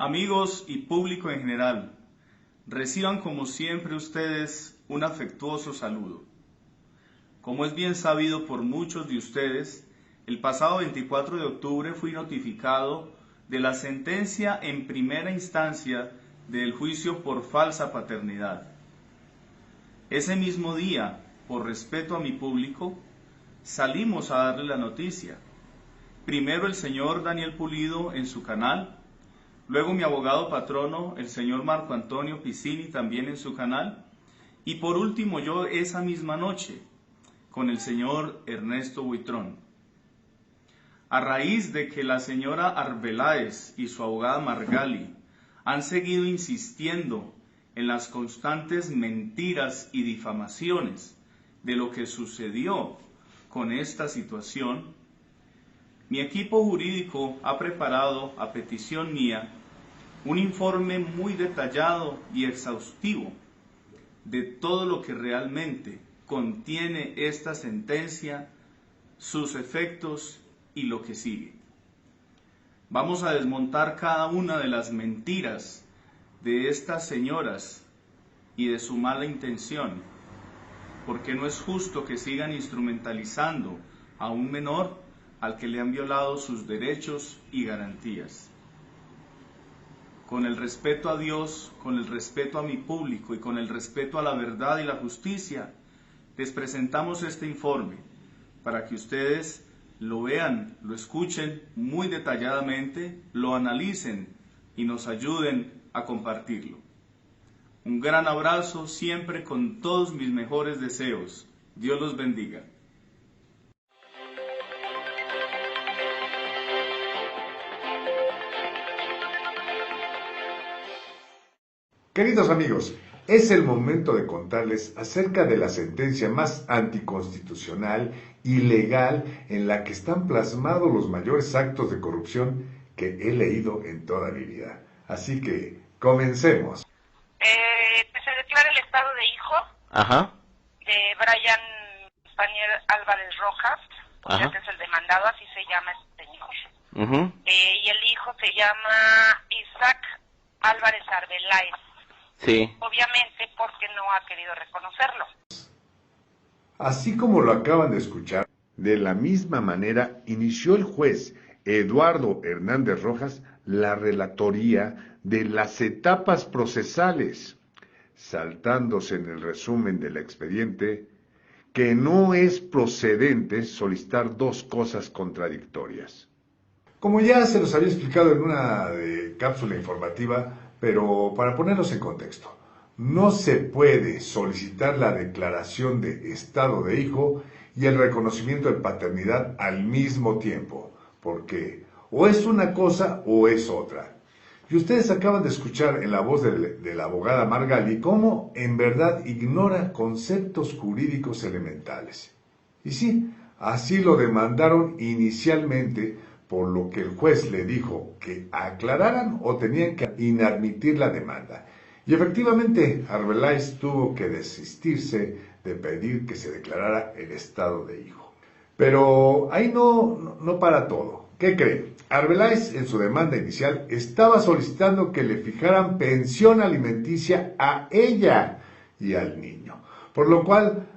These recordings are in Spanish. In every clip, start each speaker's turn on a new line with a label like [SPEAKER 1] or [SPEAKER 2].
[SPEAKER 1] Amigos y público en general, reciban como siempre ustedes un afectuoso saludo. Como es bien sabido por muchos de ustedes, el pasado 24 de octubre fui notificado de la sentencia en primera instancia del juicio por falsa paternidad. Ese mismo día, por respeto a mi público, salimos a darle la noticia. Primero el señor Daniel Pulido en su canal, luego mi abogado patrono, el señor Marco Antonio Piscini, también en su canal, y por último yo esa misma noche, con el señor Ernesto Buitrón. A raíz de que la señora Arbeláez y su abogada Margali han seguido insistiendo en las constantes mentiras y difamaciones de lo que sucedió con esta situación, mi equipo jurídico ha preparado, a petición mía, un informe muy detallado y exhaustivo de todo lo que realmente contiene esta sentencia, sus efectos y lo que sigue. Vamos a desmontar cada una de las mentiras de estas señoras y de su mala intención, porque no es justo que sigan instrumentalizando a un menor al que le han violado sus derechos y garantías. Con el respeto a Dios, con el respeto a mi público y con el respeto a la verdad y la justicia, les presentamos este informe para que ustedes lo vean, lo escuchen muy detalladamente, lo analicen y nos ayuden a compartirlo. Un gran abrazo, siempre con todos mis mejores deseos. Dios los bendiga.
[SPEAKER 2] Queridos amigos, es el momento de contarles acerca de la sentencia más anticonstitucional y legal en la que están plasmados los mayores actos de corrupción que he leído en toda mi vida. Así que, comencemos.
[SPEAKER 3] Se declara el estado de hijo de Brian Spanier Álvarez Rojas, que es el demandado, así se llama este señor. Y el hijo se llama Isaac Álvarez Arbeláez.
[SPEAKER 4] Sí.
[SPEAKER 3] Obviamente porque no ha querido reconocerlo.
[SPEAKER 2] Así como lo acaban de escuchar, de la misma manera inició el juez Eduardo Hernández Rojas la relatoría de las etapas procesales, saltándose en el resumen del expediente que no es procedente solicitar dos cosas contradictorias. Como ya se los había explicado en una cápsula informativa, pero para ponernos en contexto, no se puede solicitar la declaración de estado de hijo y el reconocimiento de paternidad al mismo tiempo, porque o es una cosa o es otra. Y ustedes acaban de escuchar en la voz de la abogada Margali cómo en verdad ignora conceptos jurídicos elementales. Y sí, así lo demandaron inicialmente, por lo que el juez le dijo que aclararan o tenían que inadmitir la demanda. Y efectivamente, Arbeláez tuvo que desistirse de pedir que se declarara el estado de hijo. Pero ahí no para todo. ¿Qué creen? Arbeláez, en su demanda inicial, estaba solicitando que le fijaran pensión alimenticia a ella y al niño. Por lo cual,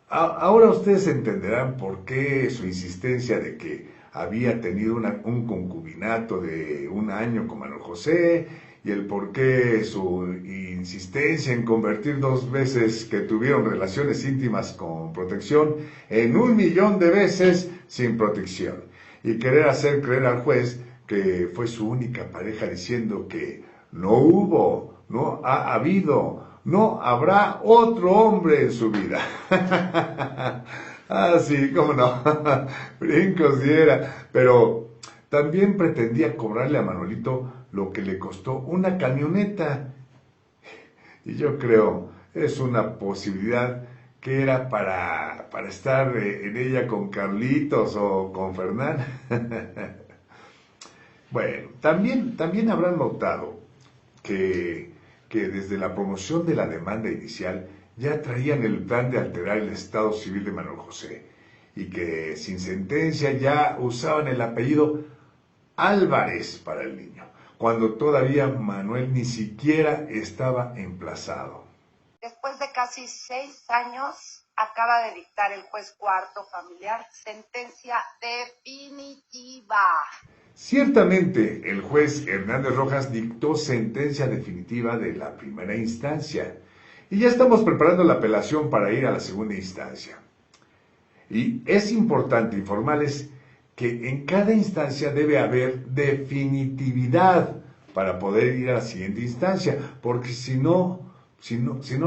[SPEAKER 2] ahora ustedes entenderán por qué su insistencia de que había tenido un concubinato de 1 año con Manuel José, y el por qué su insistencia en convertir 2 veces que tuvieron relaciones íntimas con protección en 1.000.000 de veces sin protección, y querer hacer creer al juez que fue su única pareja, diciendo que no hubo, no ha habido, no habrá otro hombre en su vida. Ah, sí, cómo no, brincos diera, pero también pretendía cobrarle a Manolito lo que le costó una camioneta, y yo creo, es una posibilidad que era para estar en ella con Carlitos o con Fernán. Bueno, también habrán notado que desde la promoción de la demanda inicial ya traían el plan de alterar el estado civil de Manuel José, y que sin sentencia ya usaban el apellido Álvarez para el niño, cuando todavía Manuel ni siquiera estaba emplazado.
[SPEAKER 3] Después de casi 6 años, acaba de dictar el juez cuarto familiar sentencia definitiva.
[SPEAKER 2] Ciertamente, el juez Hernández Rojas dictó sentencia definitiva de la primera instancia y ya estamos preparando la apelación para ir a la segunda instancia. Y es importante informarles que en cada instancia debe haber definitividad para poder ir a la siguiente instancia, porque si no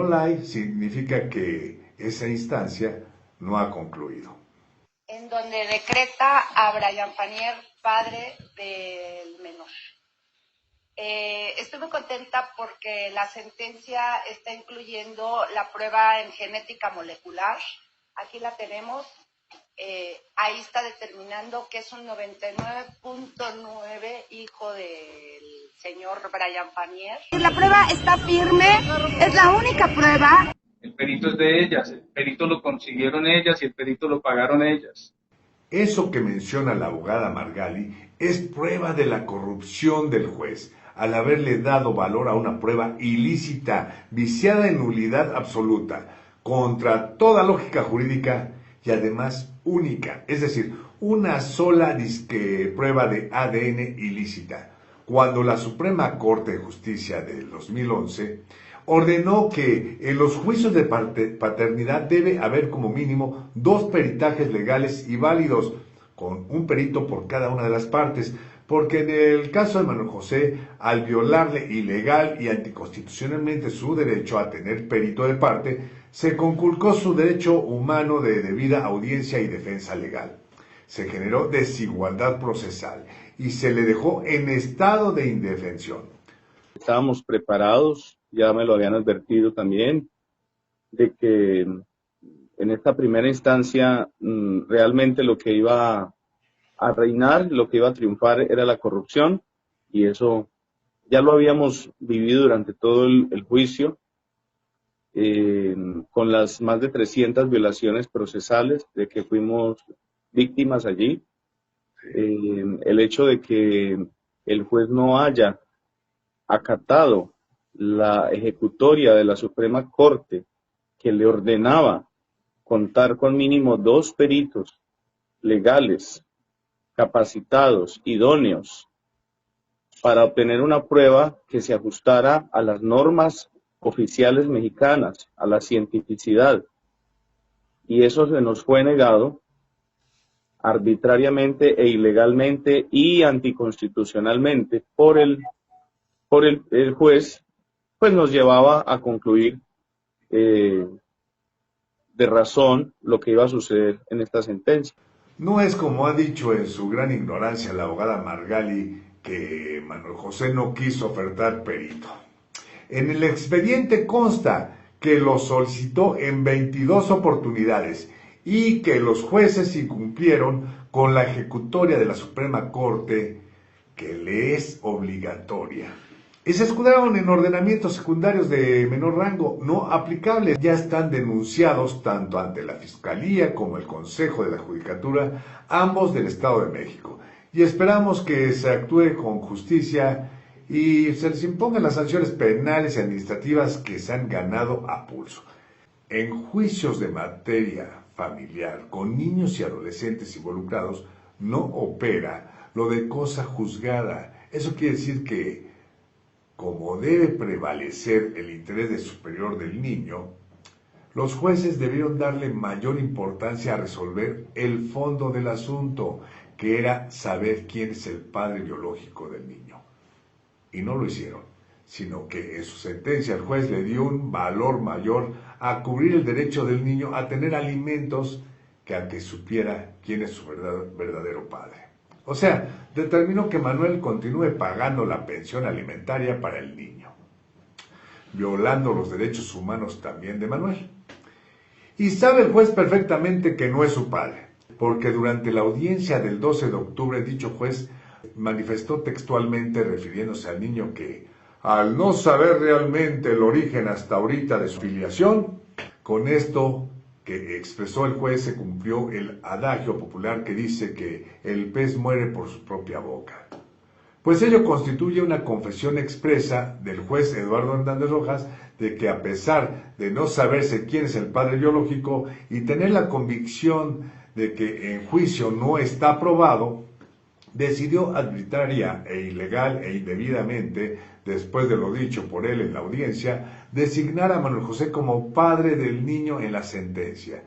[SPEAKER 2] la hay, significa que esa instancia no ha concluido.
[SPEAKER 3] En donde decreta a Brian Panier padre del menor. Estoy muy contenta porque la sentencia está incluyendo la prueba en genética molecular. Aquí la tenemos. Ahí está determinando que es un 99.9 hijo del señor Brian Panier. La prueba está firme, es la única prueba.
[SPEAKER 4] El perito es de ellas, el perito lo consiguieron ellas y el perito lo pagaron ellas.
[SPEAKER 2] Eso que menciona la abogada Margali es prueba de la corrupción del juez, al haberle dado valor a una prueba ilícita, viciada en nulidad absoluta, contra toda lógica jurídica y además única, es decir, una sola prueba de ADN ilícita, cuando la Suprema Corte de Justicia del 2011 ordenó que en los juicios de paternidad debe haber como mínimo 2 peritajes legales y válidos, con un perito por cada una de las partes, porque en el caso de Manuel José, al violarle ilegal y anticonstitucionalmente su derecho a tener perito de parte, se conculcó su derecho humano de debida audiencia y defensa legal. Se generó desigualdad procesal y se le dejó en estado de indefensión.
[SPEAKER 4] Estábamos preparados, ya me lo habían advertido también, de que en esta primera instancia realmente lo que iba a reinar, lo que iba a triunfar era la corrupción, y eso ya lo habíamos vivido durante todo el juicio, con las más de 300 violaciones procesales de que fuimos víctimas allí. El hecho de que el juez no haya acatado la ejecutoria de la Suprema Corte que le ordenaba contar con mínimo 2 peritos legales, capacitados, idóneos, para obtener una prueba que se ajustara a las normas oficiales mexicanas, a la cientificidad. Y eso se nos fue negado arbitrariamente e ilegalmente y anticonstitucionalmente por el juez, pues nos llevaba a concluir de razón lo que iba a suceder en esta sentencia.
[SPEAKER 2] No es como ha dicho en su gran ignorancia la abogada Margali que Manuel José no quiso ofertar perito. En el expediente consta que lo solicitó en 22 oportunidades y que los jueces incumplieron con la ejecutoria de la Suprema Corte, que le es obligatoria. Y se escudaron en ordenamientos secundarios de menor rango no aplicables. Ya están denunciados tanto ante la Fiscalía como el Consejo de la Judicatura, ambos del Estado de México. Y esperamos que se actúe con justicia y se les impongan las sanciones penales y administrativas que se han ganado a pulso. En juicios de materia familiar con niños y adolescentes involucrados no opera lo de cosa juzgada. Eso quiere decir que, como debe prevalecer el interés superior del niño, los jueces debieron darle mayor importancia a resolver el fondo del asunto, que era saber quién es el padre biológico del niño. Y no lo hicieron, sino que en su sentencia el juez le dio un valor mayor a cubrir el derecho del niño a tener alimentos que a que supiera quién es su verdadero padre. O sea, determinó que Manuel continúe pagando la pensión alimentaria para el niño, violando los derechos humanos también de Manuel. Y sabe el juez perfectamente que no es su padre, porque durante la audiencia del 12 de octubre dicho juez manifestó textualmente, refiriéndose al niño, que al no saber realmente el origen hasta ahorita de su filiación, con esto que expresó el juez se cumplió el adagio popular que dice que el pez muere por su propia boca. pues ello constituye una confesión expresa del juez Eduardo Hernández Rojas de que a pesar de no saberse quién es el padre biológico y tener la convicción de que en juicio no está probado, decidió arbitraria e ilegal e indebidamente, después de lo dicho por él en la audiencia, designar a Manuel José como padre del niño en la sentencia.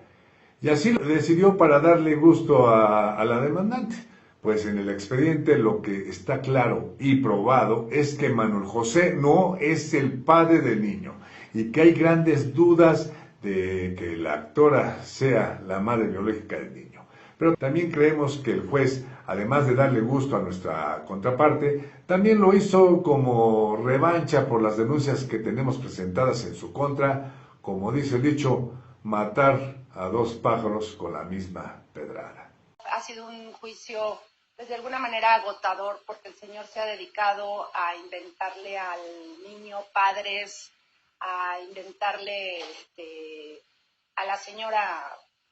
[SPEAKER 2] Y así lo decidió para darle gusto a la demandante, pues en el expediente lo que está claro y probado es que Manuel José no es el padre del niño y que hay grandes dudas de que la actora sea la madre biológica del niño. Pero también creemos que el juez, además de darle gusto a nuestra contraparte, también lo hizo como revancha por las denuncias que tenemos presentadas en su contra, como dice el dicho, matar a dos pájaros con la misma pedrada.
[SPEAKER 3] Ha sido un juicio, pues, de alguna manera agotador, porque el señor se ha dedicado a inventarle al niño padres, a inventarle a la señora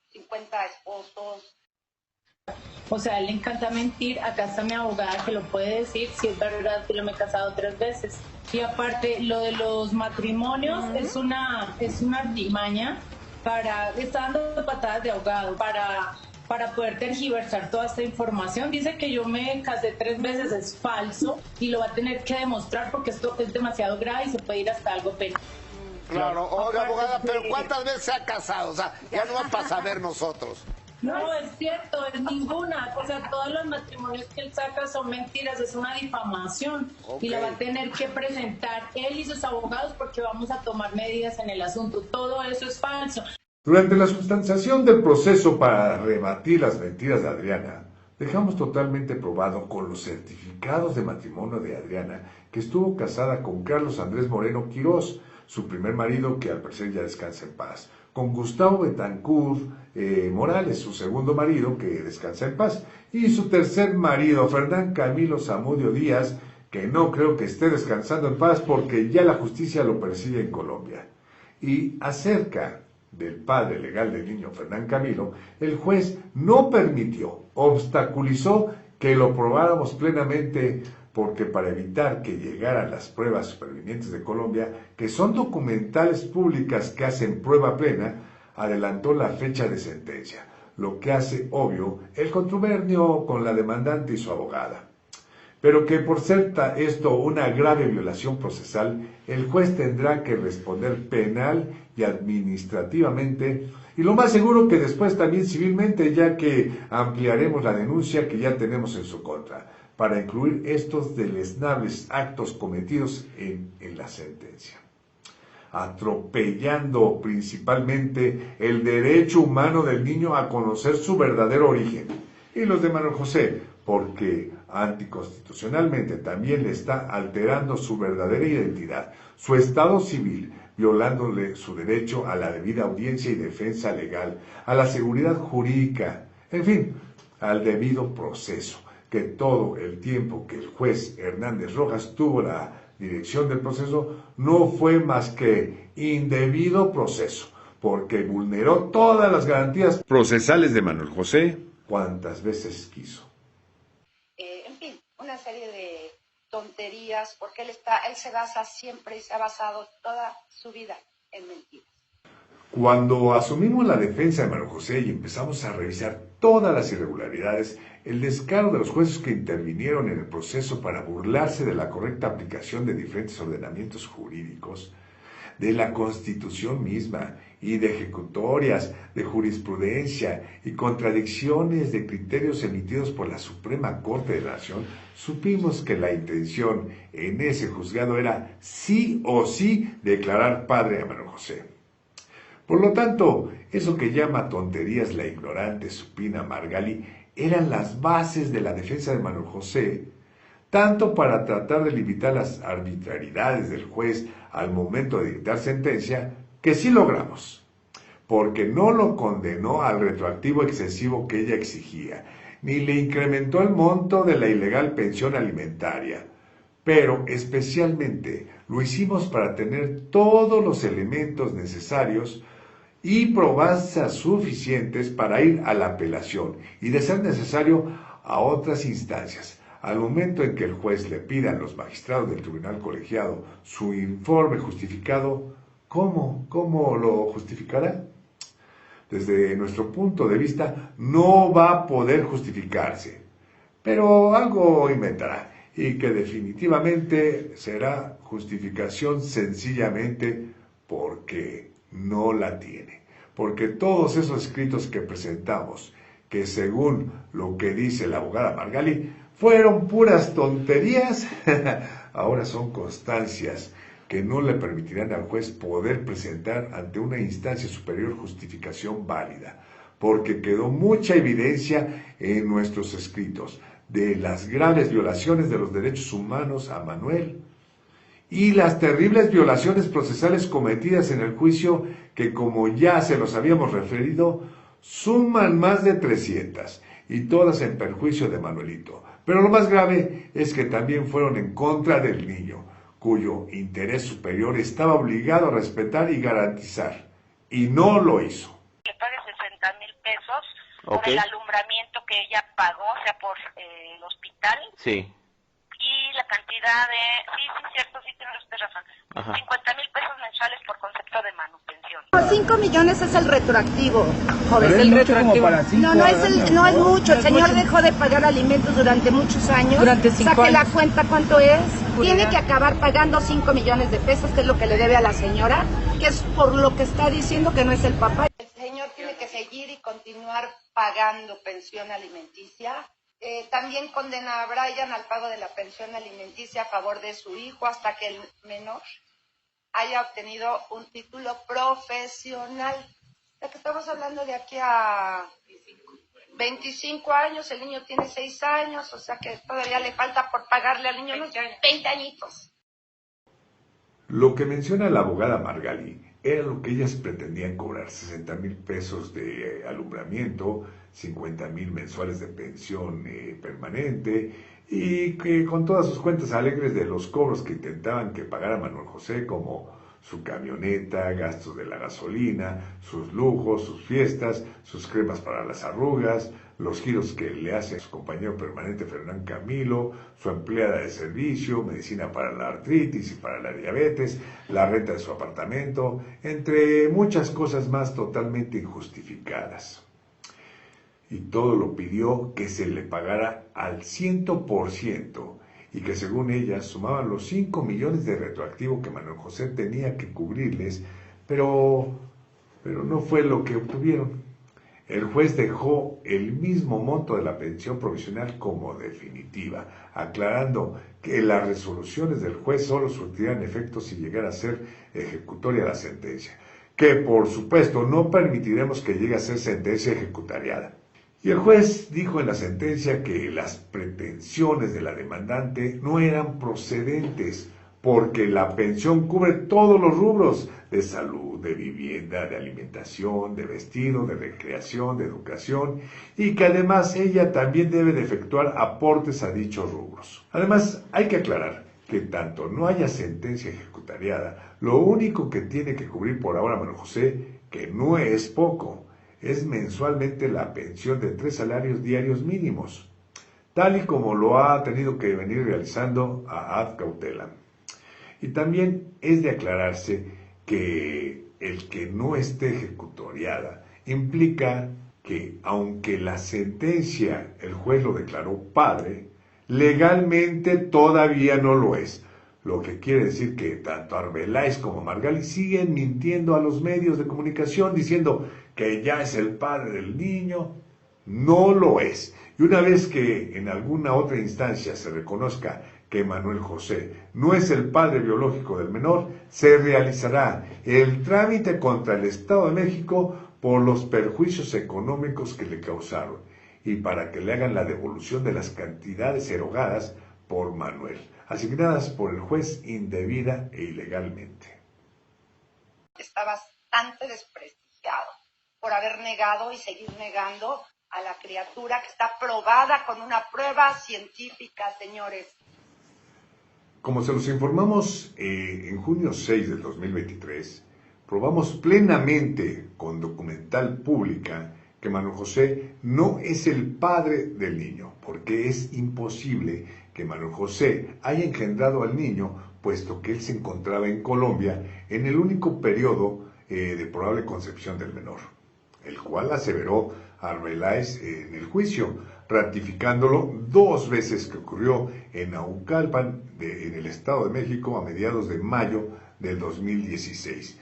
[SPEAKER 3] 50 esposos.
[SPEAKER 5] O sea, a él le encanta mentir. Acá está mi abogada que lo puede decir, si es verdad que yo me he casado 3 veces. Y aparte, lo de los matrimonios es una artimaña está dando patadas de ahogado para poder tergiversar toda esta información. Dice que yo me casé 3 veces, es falso, y lo va a tener que demostrar porque esto es demasiado grave y se puede ir hasta algo penal.
[SPEAKER 6] Claro, oiga, abogada, pero ¿cuántas veces se ha casado? O sea, ya no va para saber nosotros.
[SPEAKER 5] No, es cierto, es ninguna. O sea, todos los matrimonios que él saca son mentiras, es una difamación. Okay. Y la va a tener que presentar él y sus abogados porque vamos a tomar medidas en el asunto. Todo eso es falso.
[SPEAKER 2] Durante la sustanciación del proceso para rebatir las mentiras de Adriana, dejamos totalmente probado con los certificados de matrimonio de Adriana que estuvo casada con Carlos Andrés Moreno Quirós, su primer marido, que al parecer ya descansa en paz, con Gustavo Betancourt Morales, su segundo marido, que descansa en paz, y su tercer marido, Fernán Camilo Zamudio Díaz, que no creo que esté descansando en paz porque ya la justicia lo persigue en Colombia. Y acerca del padre legal del niño, Fernán Camilo, el juez no permitió, obstaculizó que lo probáramos plenamente, porque para evitar que llegaran las pruebas supervinientes de Colombia, que son documentales públicas que hacen prueba plena, adelantó la fecha de sentencia, lo que hace obvio el contubernio con la demandante y su abogada. Pero que por ser esto una grave violación procesal, el juez tendrá que responder penal y administrativamente, y lo más seguro que después también civilmente, ya que ampliaremos la denuncia que ya tenemos en su contra, para incluir estos deleznables actos cometidos en la sentencia, atropellando principalmente el derecho humano del niño a conocer su verdadero origen, y los de Manuel José, porque anticonstitucionalmente también le está alterando su verdadera identidad, su estado civil, violándole su derecho a la debida audiencia y defensa legal, a la seguridad jurídica, en fin, al debido proceso, que todo el tiempo que el juez Hernández Rojas tuvo la dirección del proceso no fue más que indebido proceso, porque vulneró todas las garantías procesales de Manuel José cuantas veces quiso.
[SPEAKER 3] En fin, una serie de tonterías, porque él se basa siempre y se ha basado toda su vida en mentiras.
[SPEAKER 2] Cuando asumimos la defensa de Manuel José y empezamos a revisar todas las irregularidades, el descaro de los jueces que intervinieron en el proceso para burlarse de la correcta aplicación de diferentes ordenamientos jurídicos, de la Constitución misma y de ejecutorias, de jurisprudencia y contradicciones de criterios emitidos por la Suprema Corte de la Nación, supimos que la intención en ese juzgado era sí o sí declarar padre a Manuel José. Por lo tanto, eso que llama tonterías la ignorante supina Margali eran las bases de la defensa de Manuel José, tanto para tratar de limitar las arbitrariedades del juez al momento de dictar sentencia, que sí logramos, porque no lo condenó al retroactivo excesivo que ella exigía, ni le incrementó el monto de la ilegal pensión alimentaria, pero especialmente lo hicimos para tener todos los elementos necesarios y probas suficientes para ir a la apelación y, de ser necesario, a otras instancias, Al momento en que el juez le pida a los magistrados del tribunal colegiado su informe justificado, ¿cómo lo justificará? Desde nuestro punto de vista, no va a poder justificarse, pero algo inventará, y que definitivamente será justificación sencillamente porque no la tiene. Porque todos esos escritos que presentamos, que según lo que dice la abogada Margali, fueron puras tonterías, ahora son constancias que no le permitirán al juez poder presentar ante una instancia superior justificación válida, porque quedó mucha evidencia en nuestros escritos de las graves violaciones de los derechos humanos a Manuel y las terribles violaciones procesales cometidas en el juicio que, como ya se los habíamos referido, suman más de 300 y todas en perjuicio de Manuelito. Pero lo más grave es que también fueron en contra del niño, cuyo interés superior estaba obligado a respetar y garantizar, y no lo hizo.
[SPEAKER 3] Le pague 60,000 pesos por el alumbramiento que ella pagó, o sea, por el hospital.
[SPEAKER 7] Sí.
[SPEAKER 3] Y la cantidad de... Sí, cierto, sí tiene usted razón. 50,000 pesos mensuales por concepto de manutención.
[SPEAKER 8] 5 millones es el retroactivo, joven.
[SPEAKER 7] ¿Es el retroactivo?
[SPEAKER 8] No es mucho. El señor dejó de pagar alimentos durante muchos años.
[SPEAKER 5] Durante 5
[SPEAKER 8] Saque
[SPEAKER 5] años.
[SPEAKER 8] la cuenta cuánto es. Tiene que acabar pagando 5 millones de pesos, que es lo que le debe a la señora, que es por lo que está diciendo que no es el papá. El señor tiene que seguir y continuar pagando pensión alimenticia. También condena a Brian al pago de la pensión alimenticia a favor de su hijo hasta que el menor haya obtenido un título profesional. O sea que estamos hablando de aquí a 25 años, el niño tiene 6 años, o sea que todavía le falta por pagarle al niño unos 20 añitos.
[SPEAKER 2] Lo que menciona la abogada Margali era lo que ellas pretendían cobrar: 60,000 pesos de alumbramiento, 50,000 mensuales de pensión permanente, y que con todas sus cuentas alegres de los cobros que intentaban que pagara Manuel José, como su camioneta, gastos de la gasolina, sus lujos, sus fiestas, sus cremas para las arrugas, los giros que le hace a su compañero permanente Fernán Camilo, su empleada de servicio, medicina para la artritis y para la diabetes, la renta de su apartamento, entre muchas cosas más totalmente injustificadas. Y todo lo pidió que se le pagara al 100%, y que según ella sumaban los 5 millones de retroactivo que Manuel José tenía que cubrirles, pero no fue lo que obtuvieron. El juez dejó el mismo monto de la pensión provisional como definitiva, aclarando que las resoluciones del juez solo surtirán efecto si llegara a ser ejecutoria la sentencia, que por supuesto no permitiremos que llegue a ser sentencia ejecutariada. Y el juez dijo en la sentencia que las pretensiones de la demandante no eran procedentes, porque la pensión cubre todos los rubros de salud, de vivienda, de alimentación, de vestido, de recreación, de educación, y que además ella también debe de efectuar aportes a dichos rubros. Además, hay que aclarar que tanto no haya sentencia ejecutariada, lo único que tiene que cubrir por ahora Manuel José, que no es poco, es mensualmente la pensión de 3 salarios diarios mínimos, tal y como lo ha tenido que venir realizando a ad cautelam. Y también es de aclararse que el que no esté ejecutoriada implica que, aunque la sentencia el juez lo declaró padre, legalmente todavía no lo es. Lo que quiere decir que tanto Arbeláez como Margali siguen mintiendo a los medios de comunicación diciendo que ya es el padre del niño. No lo es. Y una vez que en alguna otra instancia se reconozca que Manuel José no es el padre biológico del menor, se realizará el trámite contra el Estado de México por los perjuicios económicos que le causaron y para que le hagan la devolución de las cantidades erogadas por Manuel, asignadas por el juez indebida e ilegalmente.
[SPEAKER 8] Está bastante desprestigiado por haber negado y seguir negando a la criatura que está probada con una prueba científica, señores.
[SPEAKER 2] Como se los informamos en junio 6 del 2023, probamos plenamente con documental pública que Manuel José no es el padre del niño, porque es imposible que Manuel José haya engendrado al niño, puesto que él se encontraba en Colombia en el único periodo de probable concepción del menor, el cual aseveró Arbeláez en el juicio, ratificándolo 2 veces que ocurrió en Naucalpan, en el Estado de México, a mediados de mayo del 2016.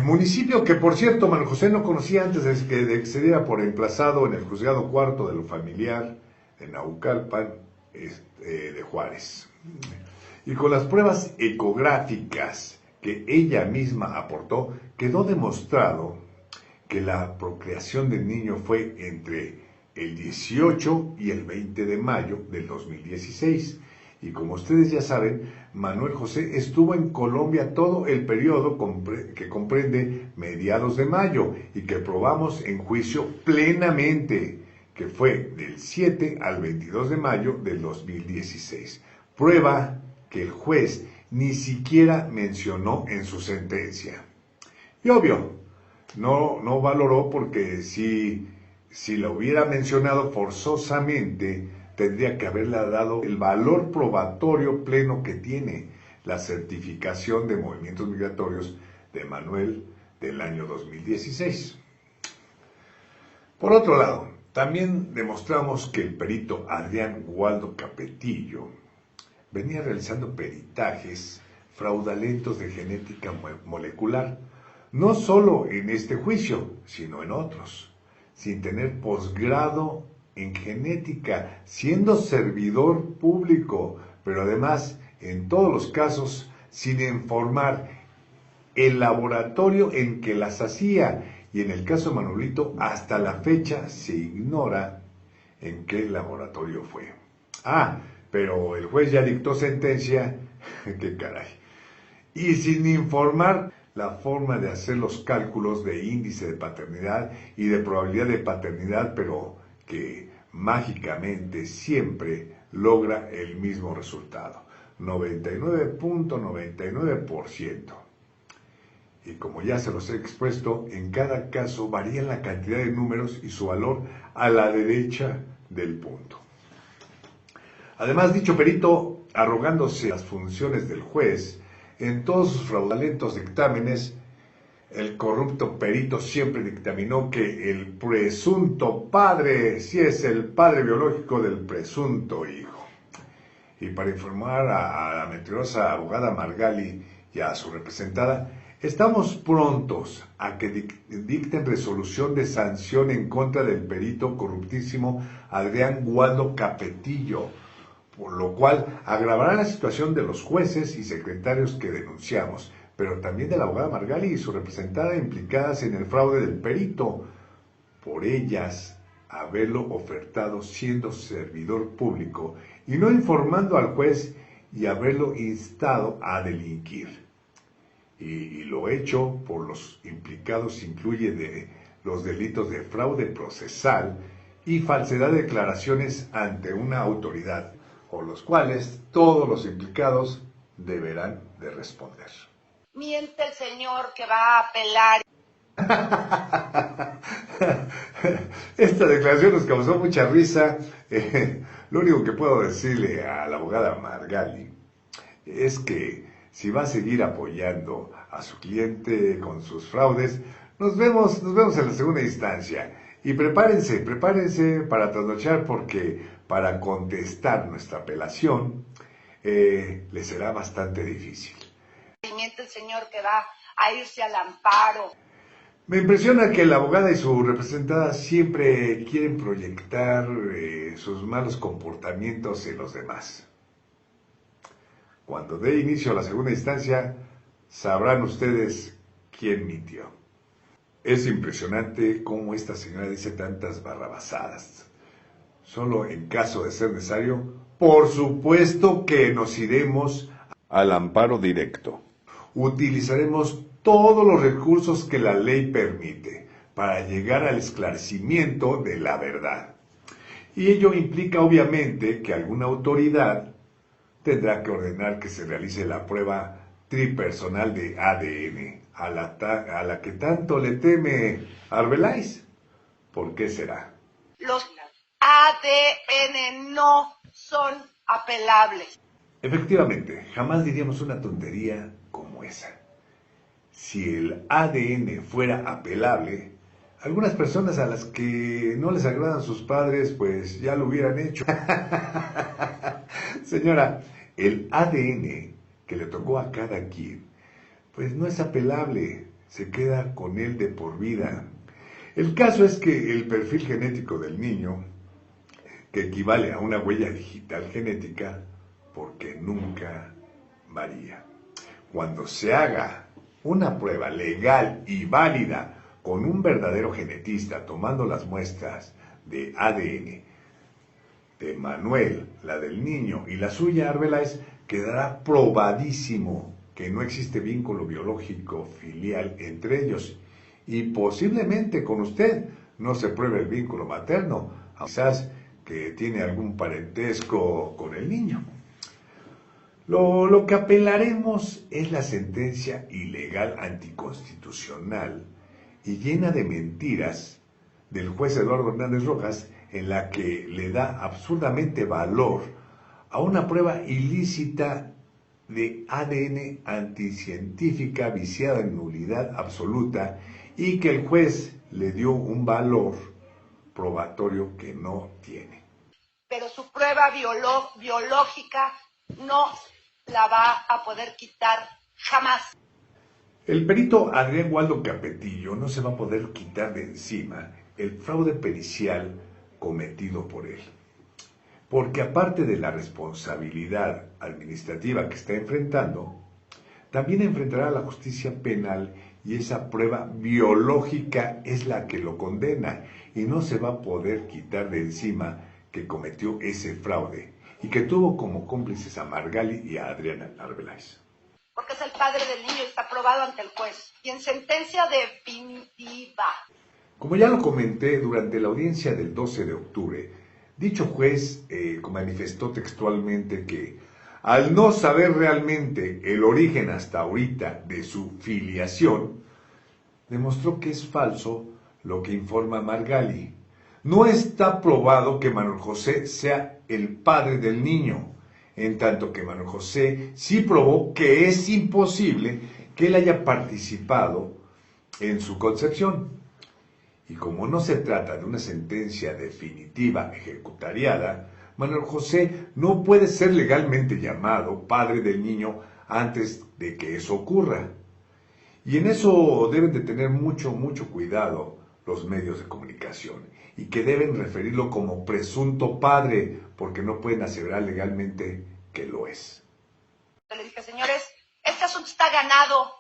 [SPEAKER 2] Municipio que, por cierto, Manuel José no conocía antes de que se diera por emplazado en el juzgado cuarto de lo familiar de Naucalpan, de Juárez. Y con las pruebas ecográficas que ella misma aportó, quedó demostrado que la procreación del niño fue entre el 18 y el 20 de mayo del 2016. Y como ustedes ya saben, Manuel José estuvo en Colombia todo el periodo que comprende mediados de mayo y que probamos en juicio plenamente, que fue del 7 al 22 de mayo del 2016. Prueba que el juez ni siquiera mencionó en su sentencia. Y obvio, no valoró, porque si la hubiera mencionado forzosamente, tendría que haberle dado el valor probatorio pleno que tiene la certificación de movimientos migratorios de Manuel del año 2016. Por otro lado, también demostramos que el perito Adrián Waldo Capetillo venía realizando peritajes fraudulentos de genética molecular, no solo en este juicio, sino en otros, sin tener posgrado en genética, siendo servidor público, pero además, en todos los casos, sin informar el laboratorio en que las hacía, y en el caso de Manuelito, hasta la fecha se ignora en qué laboratorio fue. Pero el juez ya dictó sentencia, qué caray, y sin informar la forma de hacer los cálculos de índice de paternidad y de probabilidad de paternidad, pero que mágicamente siempre logra el mismo resultado, 99.99%. Y como ya se los he expuesto, en cada caso varía la cantidad de números y su valor a la derecha del punto. Además, dicho perito, arrogándose las funciones del juez, en todos sus fraudulentos dictámenes, el corrupto perito siempre dictaminó que el presunto padre sí es el padre biológico del presunto hijo. Y para informar a la mentirosa abogada Margali y a su representada, estamos prontos a que dicten resolución de sanción en contra del perito corruptísimo Adrián Waldo Capetillo, por lo cual agravará la situación de los jueces y secretarios que denunciamos, pero también de la abogada Margali y su representada implicadas en el fraude del perito, por ellas haberlo ofertado siendo servidor público y no informando al juez, y haberlo instado a delinquir. Y lo hecho por los implicados incluye los delitos de fraude procesal y falsedad de declaraciones ante una autoridad, por los cuales todos los implicados deberán de responder.
[SPEAKER 8] Miente el señor que va a apelar.
[SPEAKER 2] Esta declaración nos causó mucha risa. Lo único que puedo decirle a la abogada Margali es que si va a seguir apoyando a su cliente con sus fraudes, nos vemos en la segunda instancia. Y prepárense para trasnochar, porque para contestar nuestra apelación le será bastante difícil.
[SPEAKER 8] Miente el señor que va a irse al amparo.
[SPEAKER 2] Me impresiona que la abogada y su representada siempre quieren proyectar sus malos comportamientos en los demás. Cuando dé inicio a la segunda instancia, sabrán ustedes quién mintió. Es impresionante cómo esta señora dice tantas barrabasadas. Solo en caso de ser necesario, por supuesto que nos iremos al amparo directo. Utilizaremos todos los recursos que la ley permite para llegar al esclarecimiento de la verdad. Y ello implica obviamente que alguna autoridad tendrá que ordenar que se realice la prueba tripersonal de ADN, a la que tanto le teme Arbeláez. ¿Por qué será?
[SPEAKER 8] Los ADN no son apelables.
[SPEAKER 2] Efectivamente, jamás diríamos una tontería como esa. Si el ADN fuera apelable, algunas personas a las que no les agradan sus padres, pues ya lo hubieran hecho. Señora, el ADN que le tocó a cada quien, pues no es apelable, se queda con él de por vida. El caso es que el perfil genético del niño, que equivale a una huella digital genética, porque nunca varía. Cuando se haga una prueba legal y válida con un verdadero genetista tomando las muestras de ADN de Manuel, la del niño y la suya, Arbeláez, quedará probadísimo que no existe vínculo biológico filial entre ellos y posiblemente con usted no se pruebe el vínculo materno, quizás que tiene algún parentesco con el niño. Lo que apelaremos es la sentencia ilegal anticonstitucional y llena de mentiras del juez Eduardo Hernández Rojas, en la que le da absurdamente valor a una prueba ilícita de ADN anticientífica viciada en nulidad absoluta y que el juez le dio un valor probatorio que no tiene.
[SPEAKER 8] Pero su prueba biológica no la va a poder quitar jamás.
[SPEAKER 2] El perito Adrián Waldo Capetillo no se va a poder quitar de encima el fraude pericial cometido por él. Porque aparte de la responsabilidad administrativa que está enfrentando, también enfrentará la justicia penal y esa prueba biológica es la que lo condena y no se va a poder quitar de encima que cometió ese fraude y que tuvo como cómplices a Margali y a Adriana Arbeláez.
[SPEAKER 8] Porque es el padre del niño y está probado ante el juez y en sentencia definitiva.
[SPEAKER 2] Como ya lo comenté durante la audiencia del 12 de octubre, dicho juez manifestó textualmente que al no saber realmente el origen hasta ahorita de su filiación, demostró que es falso lo que informa Margali. No está probado que Manuel José sea el padre del niño, en tanto que Manuel José sí probó que es imposible que él haya participado en su concepción. Y como no se trata de una sentencia definitiva ejecutariada, Manuel José no puede ser legalmente llamado padre del niño antes de que eso ocurra. Y en eso deben de tener mucho cuidado los medios de comunicación y que deben referirlo como presunto padre porque no pueden aseverar legalmente que lo es.
[SPEAKER 8] Le dije, señores, este asunto está ganado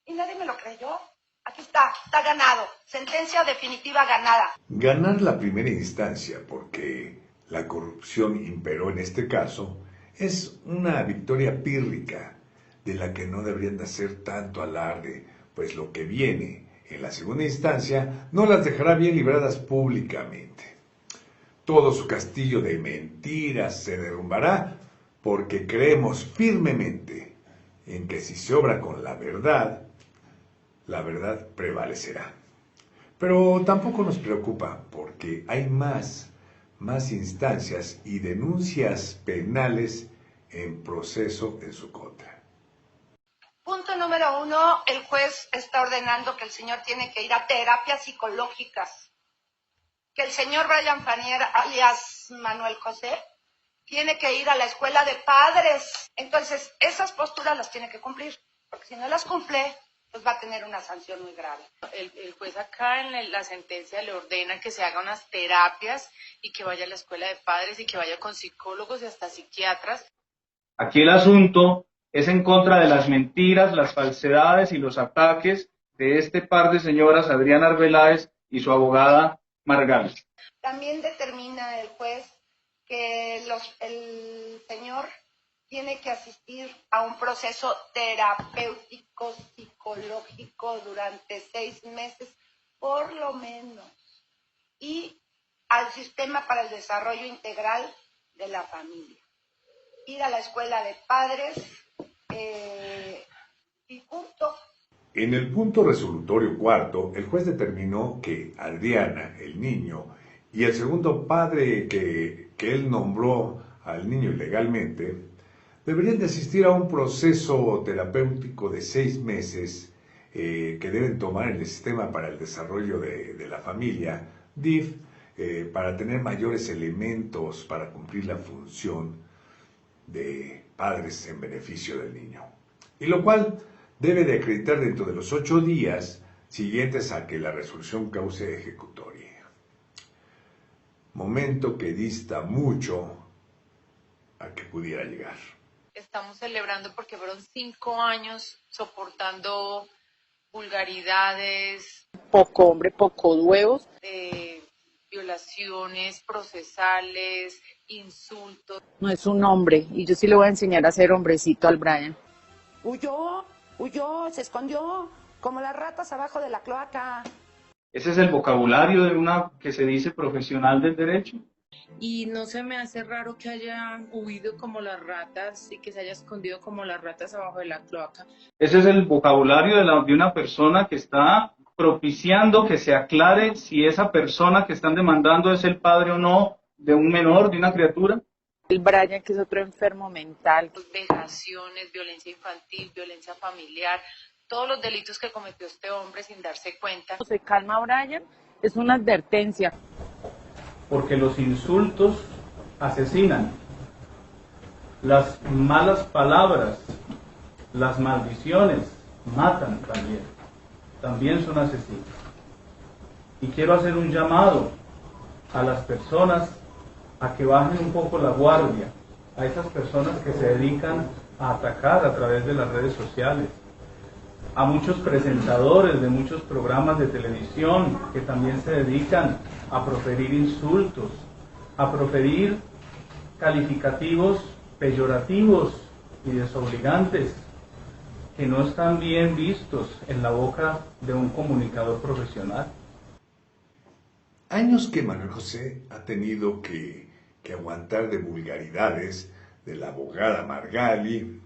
[SPEAKER 8] y nadie me lo creyó. Aquí está ganado. Sentencia definitiva ganada.
[SPEAKER 2] Ganar la primera instancia porque la corrupción imperó en este caso es una victoria pírrica de la que no deberían de hacer tanto alarde, pues lo que viene en la segunda instancia no las dejará bien libradas públicamente. Todo su castillo de mentiras se derrumbará porque creemos firmemente en que si se obra con la verdad prevalecerá. Pero tampoco nos preocupa porque hay más instancias y denuncias penales en proceso en su contra.
[SPEAKER 8] Punto número 1, el juez está ordenando que el señor tiene que ir a terapias psicológicas. Que el señor Brian Fanier, alias Manuel José, tiene que ir a la escuela de padres. Entonces, esas posturas las tiene que cumplir, porque si no las cumple, pues va a tener una sanción muy grave.
[SPEAKER 5] El juez acá en la sentencia le ordena que se haga unas terapias y que vaya a la escuela de padres y que vaya con psicólogos y hasta psiquiatras.
[SPEAKER 1] Aquí el asunto es en contra de las mentiras, las falsedades y los ataques de este par de señoras, Adriana Arbeláez y su abogada Margali.
[SPEAKER 8] También determina el juez que el señor tiene que asistir a un proceso terapéutico psicológico durante 6 meses, por lo menos, y al sistema para el desarrollo integral de la familia. Ir a la escuela de padres y punto.
[SPEAKER 2] En el punto resolutorio cuarto, el juez determinó que Adriana, el niño, y el segundo padre que él nombró al niño ilegalmente, deberían de asistir a un proceso terapéutico de 6 meses que deben tomar en el Sistema para el Desarrollo de la Familia, DIF, para tener mayores elementos para cumplir la función de padres en beneficio del niño. Y lo cual debe de acreditar dentro de los 8 días siguientes a que la resolución cause ejecutoria. Momento que dista mucho a que pudiera llegar.
[SPEAKER 7] Estamos celebrando porque fueron 5 años soportando vulgaridades,
[SPEAKER 9] poco hombre, poco huevos,
[SPEAKER 7] violaciones procesales, insultos.
[SPEAKER 9] No es un hombre, y yo sí le voy a enseñar a ser hombrecito al Brian.
[SPEAKER 8] Huyó, se escondió, como las ratas abajo de la cloaca.
[SPEAKER 1] Ese es el vocabulario de una que se dice profesional del derecho.
[SPEAKER 5] Y no se me hace raro que haya huido como las ratas y que se haya escondido como las ratas abajo de la cloaca.
[SPEAKER 1] Ese es el vocabulario de una persona que está propiciando que se aclare si esa persona que están demandando es el padre o no de un menor, de una criatura.
[SPEAKER 9] El Brian, que es otro enfermo mental.
[SPEAKER 7] Vejaciones, violencia infantil, violencia familiar, todos los delitos que cometió este hombre sin darse cuenta.
[SPEAKER 9] Se calma Brian, es una advertencia.
[SPEAKER 1] Porque los insultos asesinan, las malas palabras, las maldiciones matan también son asesinos. Y quiero hacer un llamado a las personas a que bajen un poco la guardia, a esas personas que se dedican a atacar a través de las redes sociales, a muchos presentadores de muchos programas de televisión que también se dedican a proferir insultos, a proferir calificativos peyorativos y desobligantes que no están bien vistos en la boca de un comunicador profesional.
[SPEAKER 2] Años que Manuel José ha tenido que aguantar de vulgaridades de la abogada Margali,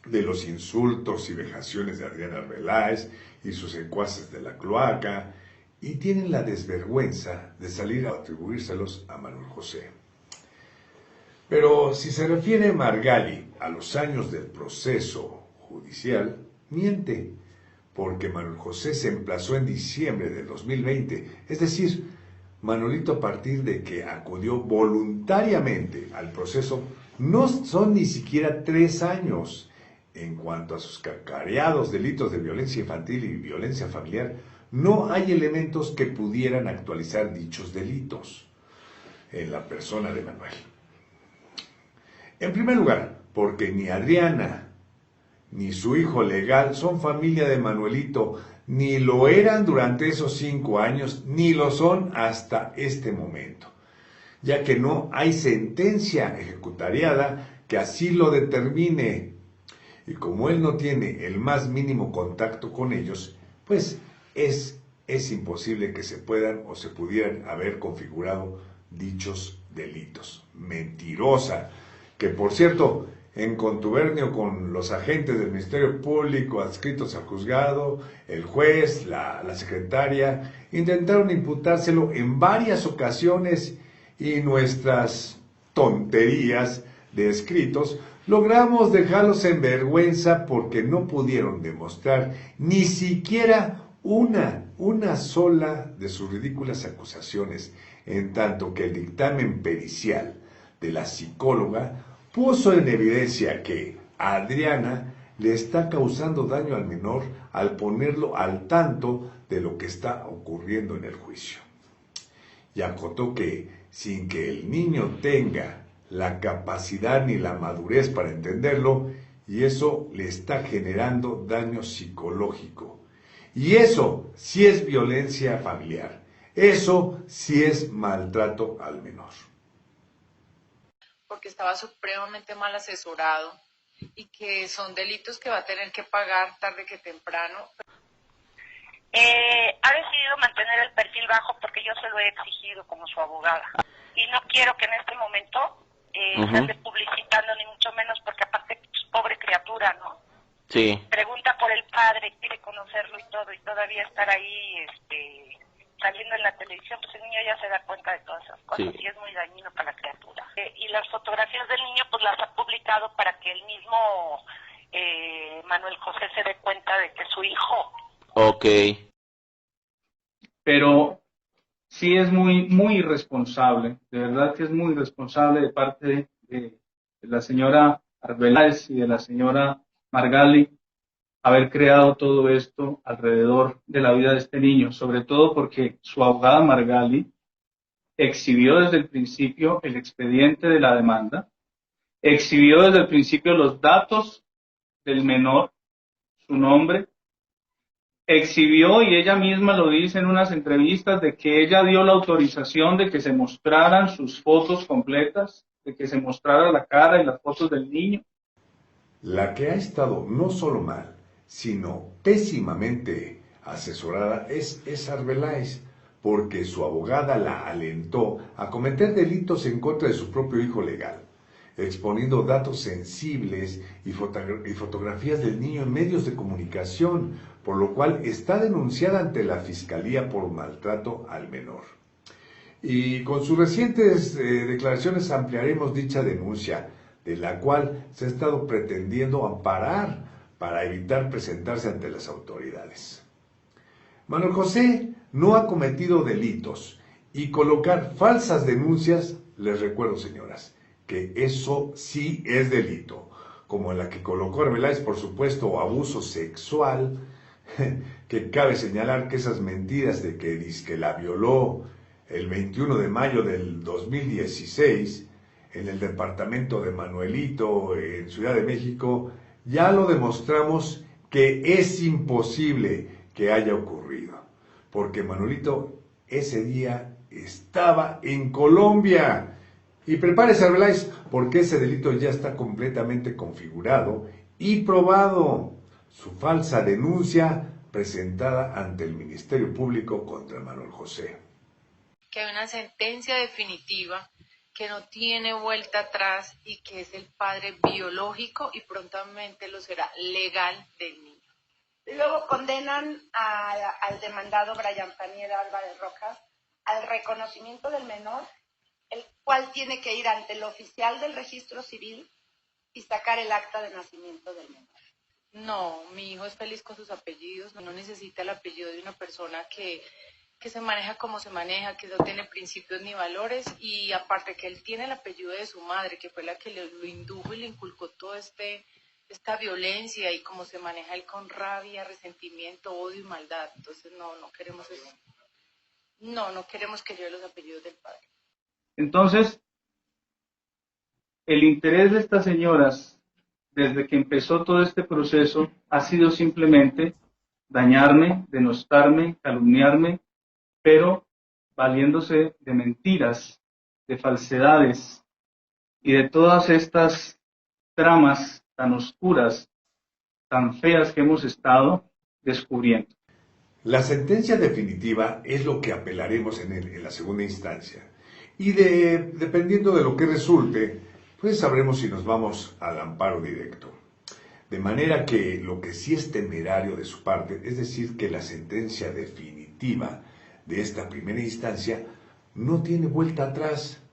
[SPEAKER 2] de los insultos y vejaciones de Adriana Arbeláez y sus secuaces de la cloaca, y tienen la desvergüenza de salir a atribuírselos a Manuel José. Pero si se refiere Margali a los años del proceso judicial, miente, porque Manuel José se emplazó en diciembre del 2020, es decir, Manolito, a partir de que acudió voluntariamente al proceso, no son ni siquiera 3 años. En cuanto a sus cacareados delitos de violencia infantil y violencia familiar, no hay elementos que pudieran actualizar dichos delitos en la persona de Manuel. En primer lugar, porque ni Adriana ni su hijo legal son familia de Manuelito, ni lo eran durante esos 5 años, ni lo son hasta este momento, ya que no hay sentencia ejecutariada que así lo determine. Y como él no tiene el más mínimo contacto con ellos, pues es imposible que se puedan o se pudieran haber configurado dichos delitos. Mentirosa, que por cierto, en contubernio con los agentes del Ministerio Público adscritos al juzgado, el juez, la secretaria, intentaron imputárselo en varias ocasiones y nuestras tonterías de escritos logramos dejarlos en vergüenza porque no pudieron demostrar ni siquiera una sola de sus ridículas acusaciones, en tanto que el dictamen pericial de la psicóloga puso en evidencia que a Adriana le está causando daño al menor al ponerlo al tanto de lo que está ocurriendo en el juicio. Y acotó que, sin que el niño tenga la capacidad ni la madurez para entenderlo, y eso le está generando daño psicológico. Y eso sí es violencia familiar. Eso sí es maltrato al menor.
[SPEAKER 7] Porque estaba supremamente mal asesorado y que son delitos que va a tener que pagar tarde que temprano.
[SPEAKER 3] Ha decidido mantener el perfil bajo porque yo se lo he exigido como su abogada. Y no quiero que en este momento se esté publicitando, ni mucho menos, porque aparte, pues, pobre criatura, ¿no? pregunta por el padre, quiere conocerlo y todo, y todavía estar ahí saliendo en la televisión, pues el niño ya se da cuenta de todas esas cosas y es muy dañino para la criatura. Y las fotografías del niño pues las ha publicado para que el mismo Manuel José se dé cuenta de que es su hijo.
[SPEAKER 1] Ok.
[SPEAKER 10] Pero sí es muy irresponsable, de verdad que es muy irresponsable de parte de la señora Arbeláez y de la señora Margali haber creado todo esto alrededor de la vida de este niño, sobre todo porque su abogada Margali exhibió desde el principio el expediente de la demanda, exhibió desde el principio los datos del menor, su nombre, exhibió, y ella misma lo dice en unas entrevistas, de que ella dio la autorización de que se mostraran sus fotos completas, de que se mostrara la cara y las fotos del niño.
[SPEAKER 2] La que ha estado no solo mal, sino pésimamente asesorada es Arbeláez, porque su abogada la alentó a cometer delitos en contra de su propio hijo legal, exponiendo datos sensibles y fotografías del niño en medios de comunicación, por lo cual está denunciada ante la Fiscalía por maltrato al menor. Y con sus recientes declaraciones ampliaremos dicha denuncia, de la cual se ha estado pretendiendo amparar para evitar presentarse ante las autoridades. Manuel José no ha cometido delitos, y colocar falsas denuncias, les recuerdo, señoras, que eso sí es delito, como la que colocó Arbeláez, por supuesto, abuso sexual, que cabe señalar que esas mentiras de que dizque la violó el 21 de mayo del 2016 en el departamento de Manuelito, en Ciudad de México, ya lo demostramos que es imposible que haya ocurrido, porque Manuelito ese día estaba en Colombia. Y prepárese, Arbeláez, porque ese delito ya está completamente configurado y probado. Su falsa denuncia presentada ante el Ministerio Público contra Manuel José.
[SPEAKER 7] Que hay una sentencia definitiva que no tiene vuelta atrás y que es el padre biológico y prontamente lo será legal del niño.
[SPEAKER 8] Luego condenan al demandado Brian Panier Álvarez Rojas al reconocimiento del menor, el cual tiene que ir ante el oficial del registro civil y sacar el acta de nacimiento del menor.
[SPEAKER 7] No, mi hijo es feliz con sus apellidos, no necesita el apellido de una persona que se maneja como se maneja, que no tiene principios ni valores, y aparte que él tiene el apellido de su madre, que fue la que lo indujo y le inculcó toda esta violencia y cómo se maneja él con rabia, resentimiento, odio y maldad. Entonces no queremos eso. No queremos que lleve los apellidos del padre.
[SPEAKER 10] Entonces, el interés de estas señoras, desde que empezó todo este proceso, ha sido simplemente dañarme, denostarme, calumniarme, pero valiéndose de mentiras, de falsedades y de todas estas tramas tan oscuras, tan feas que hemos estado descubriendo.
[SPEAKER 2] La sentencia definitiva es lo que apelaremos en la segunda instancia. Y dependiendo de lo que resulte, pues sabremos si nos vamos al amparo directo. De manera que lo que sí es temerario de su parte, es decir, que la sentencia definitiva de esta primera instancia no tiene vuelta atrás,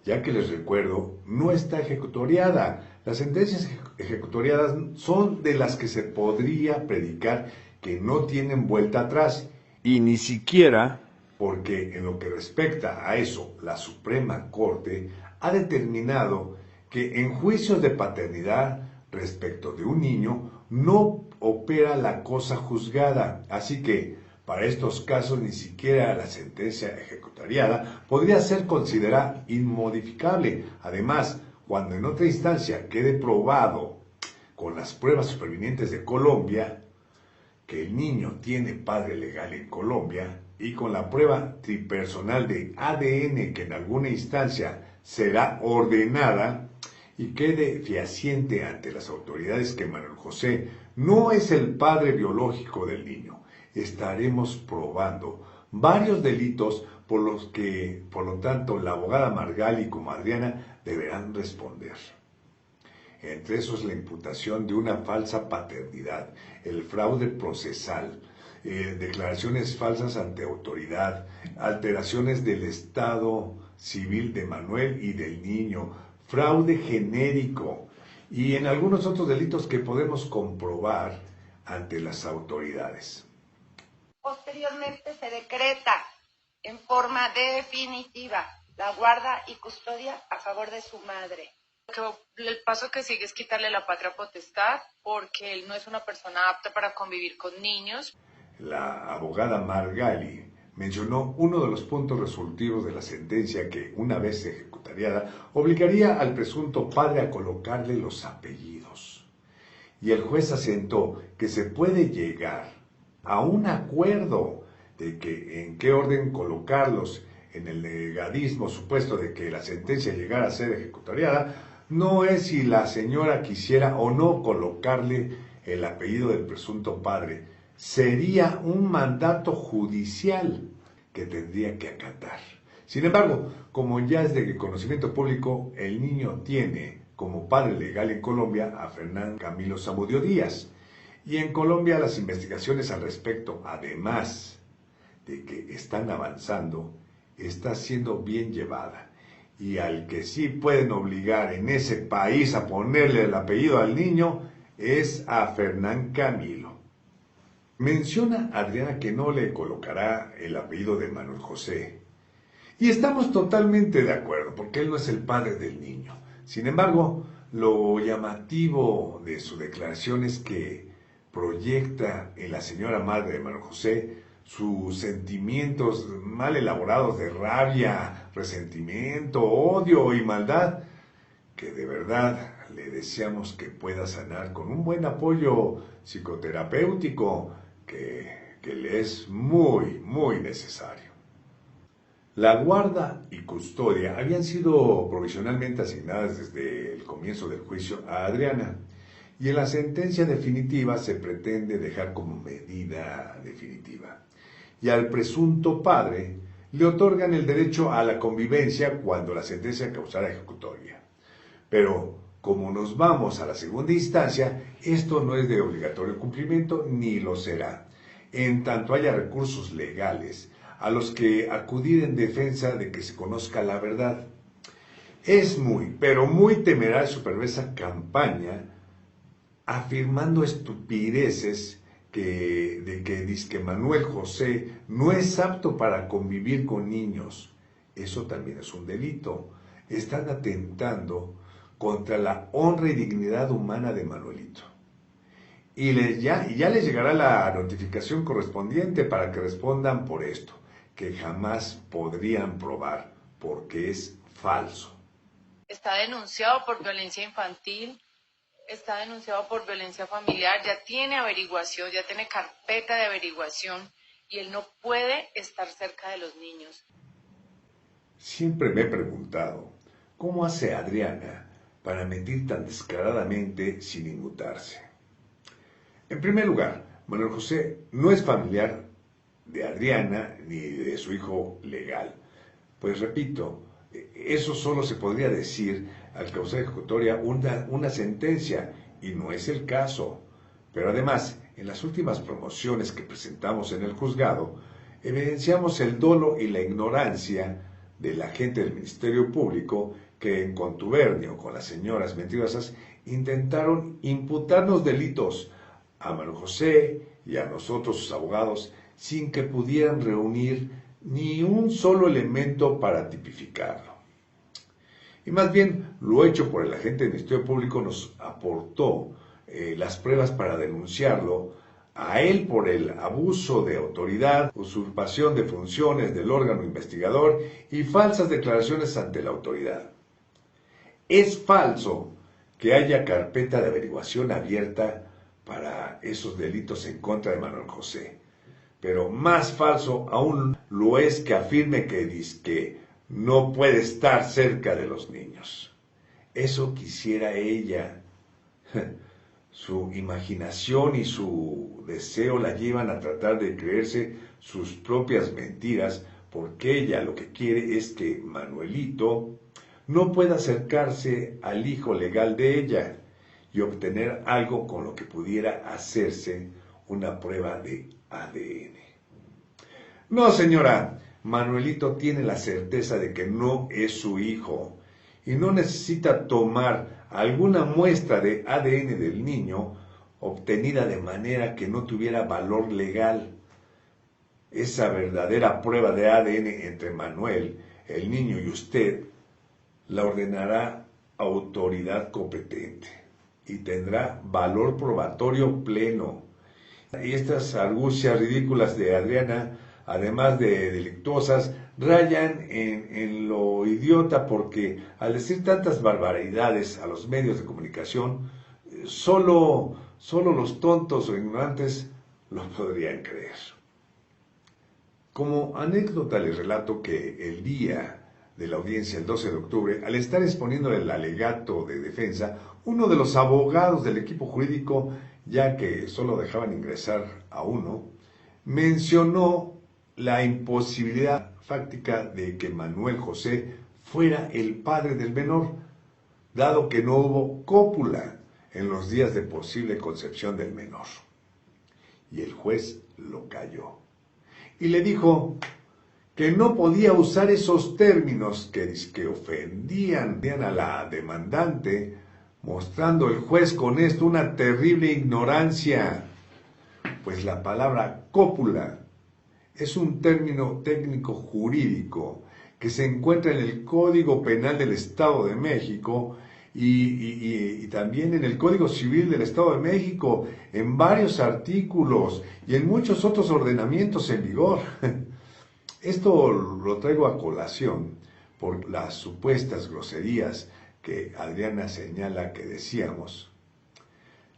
[SPEAKER 2] ya que les recuerdo, no está ejecutoriada. Las sentencias ejecutoriadas son de las que se podría predicar que no tienen vuelta atrás, y ni siquiera porque en lo que respecta a eso, la Suprema Corte ha determinado que en juicios de paternidad respecto de un niño no opera la cosa juzgada, así que para estos casos ni siquiera la sentencia ejecutoriada podría ser considerada inmodificable. Además, cuando en otra instancia quede probado con las pruebas supervinientes de Colombia que el niño tiene padre legal en Colombia, y con la prueba tripersonal de ADN que en alguna instancia será ordenada, y quede fehaciente ante las autoridades que Manuel José no es el padre biológico del niño, estaremos probando varios delitos por los que, por lo tanto, la abogada Margali como Adriana deberán responder. Entre esos la imputación de una falsa paternidad, el fraude procesal, declaraciones falsas ante autoridad, alteraciones del estado civil de Manuel y del niño, fraude genérico y en algunos otros delitos que podemos comprobar ante las autoridades.
[SPEAKER 8] Posteriormente se decreta en forma definitiva la guarda y custodia a favor de su madre.
[SPEAKER 7] El paso que sigue es quitarle la patria potestad porque él no es una persona apta para convivir con niños.
[SPEAKER 2] La abogada Margali mencionó uno de los puntos resolutivos de la sentencia que, una vez ejecutariada, obligaría al presunto padre a colocarle los apellidos. Y el juez asentó que se puede llegar a un acuerdo de que en qué orden colocarlos. En el negadismo supuesto de que la sentencia llegara a ser ejecutariada, no es si la señora quisiera o no colocarle el apellido del presunto padre. Sería un mandato judicial que tendría que acatar. Sin embargo, como ya es de conocimiento público, el niño tiene como padre legal en Colombia a Fernán Camilo Zamudio Díaz. Y en Colombia las investigaciones al respecto, además de que están avanzando, está siendo bien llevada. Y al que sí pueden obligar en ese país a ponerle el apellido al niño es a Fernán Camilo. Menciona Adriana que no le colocará el apellido de Manuel José. Y estamos totalmente de acuerdo, porque él no es el padre del niño. Sin embargo, lo llamativo de su declaración es que proyecta en la señora madre de Manuel José sus sentimientos mal elaborados de rabia, resentimiento, odio y maldad, que de verdad le deseamos que pueda sanar con un buen apoyo psicoterapéutico que le es muy, muy necesario. La guarda y custodia habían sido provisionalmente asignadas desde el comienzo del juicio a Adriana, y en la sentencia definitiva se pretende dejar como medida definitiva. Y al presunto padre le otorgan el derecho a la convivencia cuando la sentencia causara ejecutoria. Pero, como nos vamos a la segunda instancia, esto no es de obligatorio cumplimiento ni lo será, en tanto haya recursos legales a los que acudir en defensa de que se conozca la verdad. Es muy, pero muy temeraria su perversa campaña afirmando estupideces de que dizque Manuel José no es apto para convivir con niños. Eso también es un delito. Están atentando contra la honra y dignidad humana de Manuelito. Y ya les llegará la notificación correspondiente para que respondan por esto, que jamás podrían probar, porque es falso.
[SPEAKER 7] Está denunciado por violencia infantil, está denunciado por violencia familiar, ya tiene averiguación, ya tiene carpeta de averiguación y él no puede estar cerca de los niños.
[SPEAKER 2] Siempre me he preguntado, ¿cómo hace Adriana para mentir tan descaradamente sin inmutarse? En primer lugar, Manuel José no es familiar de Adriana ni de su hijo legal. Pues repito, eso solo se podría decir al causar ejecutoria una sentencia, y no es el caso. Pero además, en las últimas promociones que presentamos en el juzgado, evidenciamos el dolo y la ignorancia de la gente del Ministerio Público que, en contubernio con las señoras mentirosas, intentaron imputarnos delitos a Manuel José y a nosotros, sus abogados, sin que pudieran reunir ni un solo elemento para tipificarlo. Y más bien, lo hecho por el agente del Ministerio Público nos aportó las pruebas para denunciarlo a él por el abuso de autoridad, usurpación de funciones del órgano investigador y falsas declaraciones ante la autoridad. Es falso que haya carpeta de averiguación abierta para esos delitos en contra de Manuel José. Pero más falso aún lo es que afirme que no puede estar cerca de los niños. Eso quisiera ella. Su imaginación y su deseo la llevan a tratar de creerse sus propias mentiras, porque ella lo que quiere es que Manuelito no pueda acercarse al hijo legal de ella, y obtener algo con lo que pudiera hacerse una prueba de ADN. No, señora, Manuelito tiene la certeza de que no es su hijo y no necesita tomar alguna muestra de ADN del niño obtenida de manera que no tuviera valor legal. Esa verdadera prueba de ADN entre Manuel, el niño y usted la ordenará autoridad competente y tendrá valor probatorio pleno. Y estas argucias ridículas de Adriana, además de delictuosas, rayan en lo idiota porque al decir tantas barbaridades a los medios de comunicación, solo los tontos o ignorantes lo podrían creer. Como anécdota les relato que el día de la audiencia, el 12 de octubre, al estar exponiendo el alegato de defensa, uno de los abogados del equipo jurídico, ya que solo dejaban ingresar a uno, mencionó la imposibilidad fáctica de que Manuel José fuera el padre del menor, dado que no hubo cópula en los días de posible concepción del menor. Y el juez lo calló y le dijo que no podía usar esos términos que ofendían a la demandante, mostrando el juez con esto una terrible ignorancia, pues la palabra cópula es un término técnico jurídico que se encuentra en el Código Penal del Estado de México y también en el Código Civil del Estado de México, en varios artículos y en muchos otros ordenamientos en vigor. Esto lo traigo a colación por las supuestas groserías que Adriana señala que decíamos.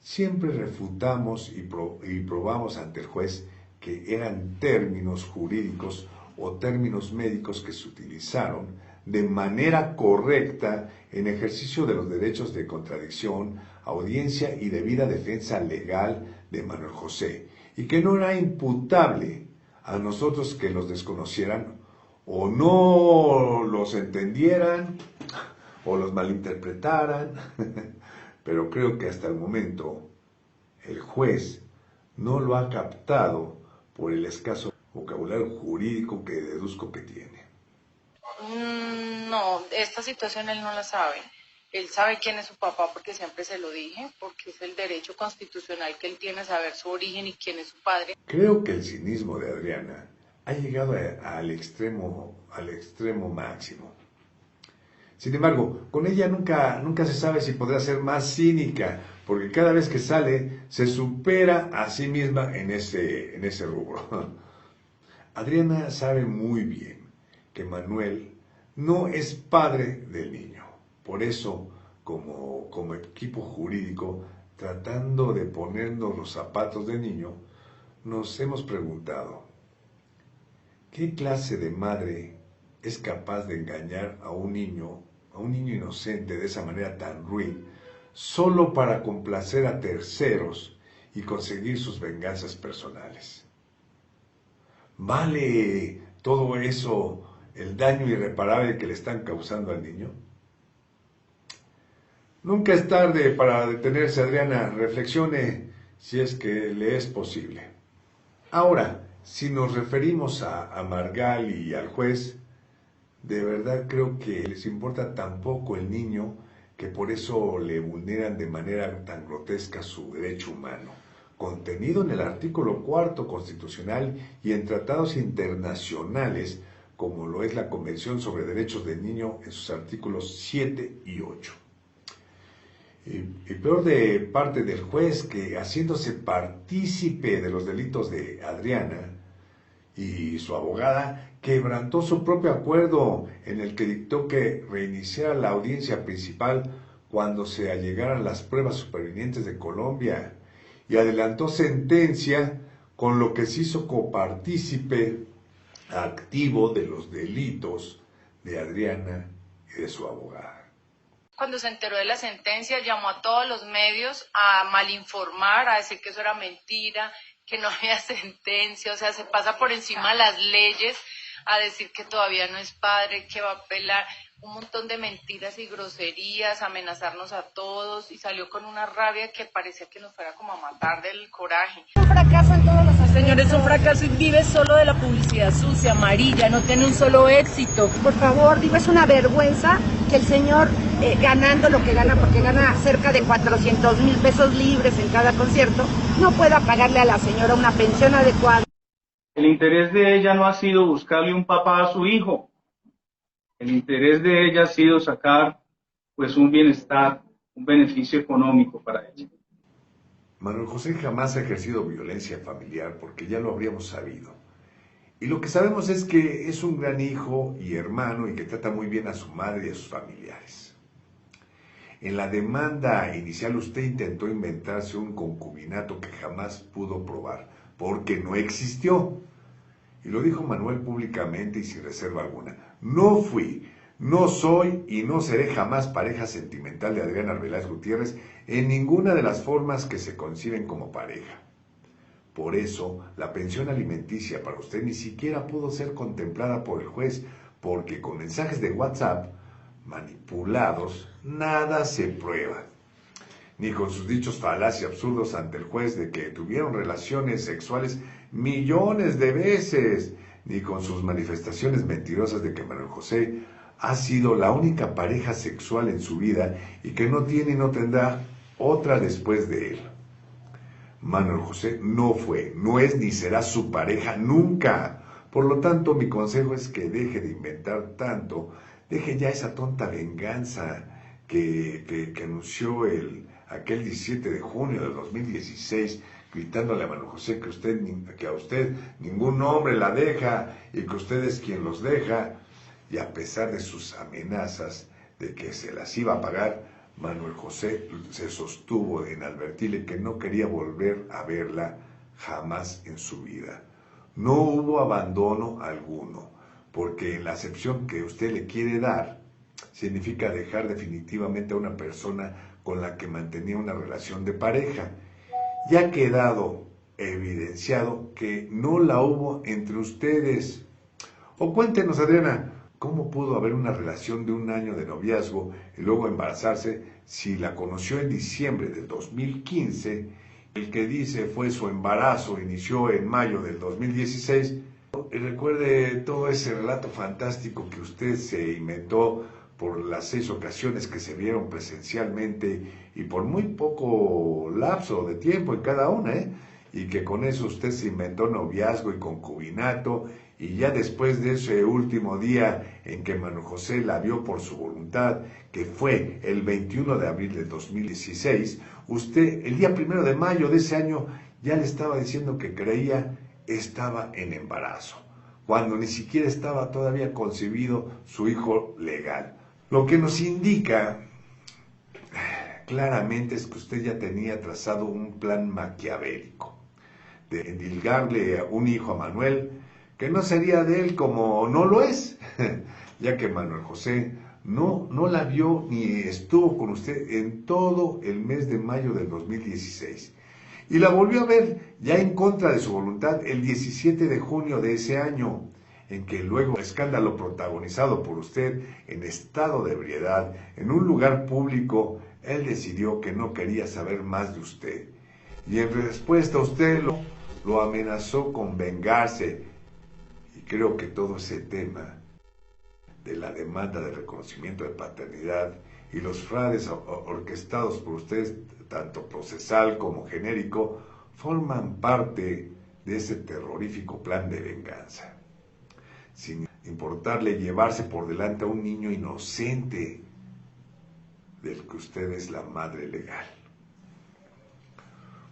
[SPEAKER 2] Siempre refutamos y probamos ante el juez que eran términos jurídicos o términos médicos que se utilizaron de manera correcta en ejercicio de los derechos de contradicción, audiencia y debida defensa legal de Manuel José, y que no era imputable a nosotros que los desconocieran o no los entendieran o los malinterpretaran, pero creo que hasta el momento el juez no lo ha captado por el escaso vocabulario jurídico que deduzco que tiene.
[SPEAKER 7] No, esta situación él no la sabe. Él sabe quién es su papá porque siempre se lo dije, porque es el derecho constitucional que él tiene a saber su origen y quién es su padre.
[SPEAKER 2] Creo que el cinismo de Adriana ha llegado al extremo máximo. Sin embargo, con ella nunca se sabe si podrá ser más cínica, porque cada vez que sale se supera a sí misma en ese rubro. Adriana sabe muy bien que Manuel no es padre del niño. Por eso, como equipo jurídico, tratando de ponernos los zapatos del niño, nos hemos preguntado, ¿qué clase de madre es capaz de engañar a un niño inocente de esa manera tan ruin, solo para complacer a terceros y conseguir sus venganzas personales? ¿Vale todo eso el daño irreparable que le están causando al niño? Nunca es tarde para detenerse, Adriana. Reflexione si es que le es posible. Ahora, si nos referimos a Margal y al juez, de verdad creo que les importa tan poco el niño que por eso le vulneran de manera tan grotesca su derecho humano, contenido en el artículo 4 constitucional y en tratados internacionales, como lo es la Convención sobre Derechos del Niño en sus artículos 7 y 8. Y peor de parte del juez, que haciéndose partícipe de los delitos de Adriana y su abogada, quebrantó su propio acuerdo en el que dictó que reiniciara la audiencia principal cuando se allegaran las pruebas supervinientes de Colombia, y adelantó sentencia, con lo que se hizo copartícipe activo de los delitos de Adriana y de su abogada.
[SPEAKER 7] Cuando se enteró de la sentencia, llamó a todos los medios a malinformar, a decir que eso era mentira, que no había sentencia, o sea, se pasa por encima de las leyes, a decir que todavía no es padre, que va a apelar, un montón de mentiras y groserías, amenazarnos a todos, y salió con una rabia que parecía que nos fuera como a matar del coraje.
[SPEAKER 8] Un fracaso en todos los aspectos.
[SPEAKER 5] Señor, es un fracaso y vive solo de la publicidad sucia, amarilla, no tiene un solo éxito.
[SPEAKER 8] Por favor, digo, es una vergüenza que el señor, ganando lo que gana, porque gana cerca de 400,000 pesos libres en cada concierto, no pueda pagarle a la señora una pensión adecuada.
[SPEAKER 10] El interés de ella no ha sido buscarle un papá a su hijo. El interés de ella ha sido sacar pues un bienestar, un beneficio económico para ella.
[SPEAKER 2] Manuel José jamás ha ejercido violencia familiar porque ya lo habríamos sabido. Y lo que sabemos es que es un gran hijo y hermano y que trata muy bien a su madre y a sus familiares. En la demanda inicial usted intentó inventarse un concubinato que jamás pudo probar porque no existió. Y lo dijo Manuel públicamente y sin reserva alguna. No fui, no soy y no seré jamás pareja sentimental de Adriana Arbeláez Gutiérrez en ninguna de las formas que se conciben como pareja. Por eso, la pensión alimenticia para usted ni siquiera pudo ser contemplada por el juez, porque con mensajes de WhatsApp manipulados nada se prueba. Ni con sus dichos falaces y absurdos ante el juez de que tuvieron relaciones sexuales millones de veces, ni con sus manifestaciones mentirosas de que Manuel José ha sido la única pareja sexual en su vida y que no tiene y no tendrá otra después de él. Manuel José no fue, no es ni será su pareja nunca. Por lo tanto, mi consejo es que deje de inventar tanto, deje ya esa tonta venganza que anunció aquel 17 de junio del 2016, gritándole a Manuel José que a usted ningún hombre la deja y que usted es quien los deja. Y a pesar de sus amenazas de que se las iba a pagar, Manuel José se sostuvo en advertirle que no quería volver a verla jamás en su vida. No hubo abandono alguno, porque en la acepción que usted le quiere dar, significa dejar definitivamente a una persona con la que mantenía una relación de pareja. Ya ha quedado evidenciado que no la hubo entre ustedes. O cuéntenos, Adriana, ¿cómo pudo haber una relación de 1 año de noviazgo y luego embarazarse si la conoció en diciembre del 2015? El que dice fue su embarazo, inició en mayo del 2016. Y recuerde todo ese relato fantástico que usted se inventó por las 6 ocasiones que se vieron presencialmente y por muy poco lapso de tiempo en cada una, y que con eso usted se inventó noviazgo y concubinato, y ya después de ese último día en que Manuel José la vio por su voluntad, que fue el 21 de abril de 2016, usted el día 1 de mayo de ese año ya le estaba diciendo que creía estaba en embarazo, cuando ni siquiera estaba todavía concebido su hijo legal. Lo que nos indica claramente es que usted ya tenía trazado un plan maquiavélico de endilgarle un hijo a Manuel, que no sería de él como no lo es, ya que Manuel José no la vio ni estuvo con usted en todo el mes de mayo del 2016. Y la volvió a ver ya en contra de su voluntad el 17 de junio de ese año, en que luego el escándalo protagonizado por usted en estado de ebriedad en un lugar público, él decidió que no quería saber más de usted. Y en respuesta usted lo amenazó con vengarse. Y creo que todo ese tema de la demanda de reconocimiento de paternidad y los fraudes orquestados por usted, tanto procesal como genérico, forman parte de ese terrorífico plan de venganza, sin importarle llevarse por delante a un niño inocente del que usted es la madre legal.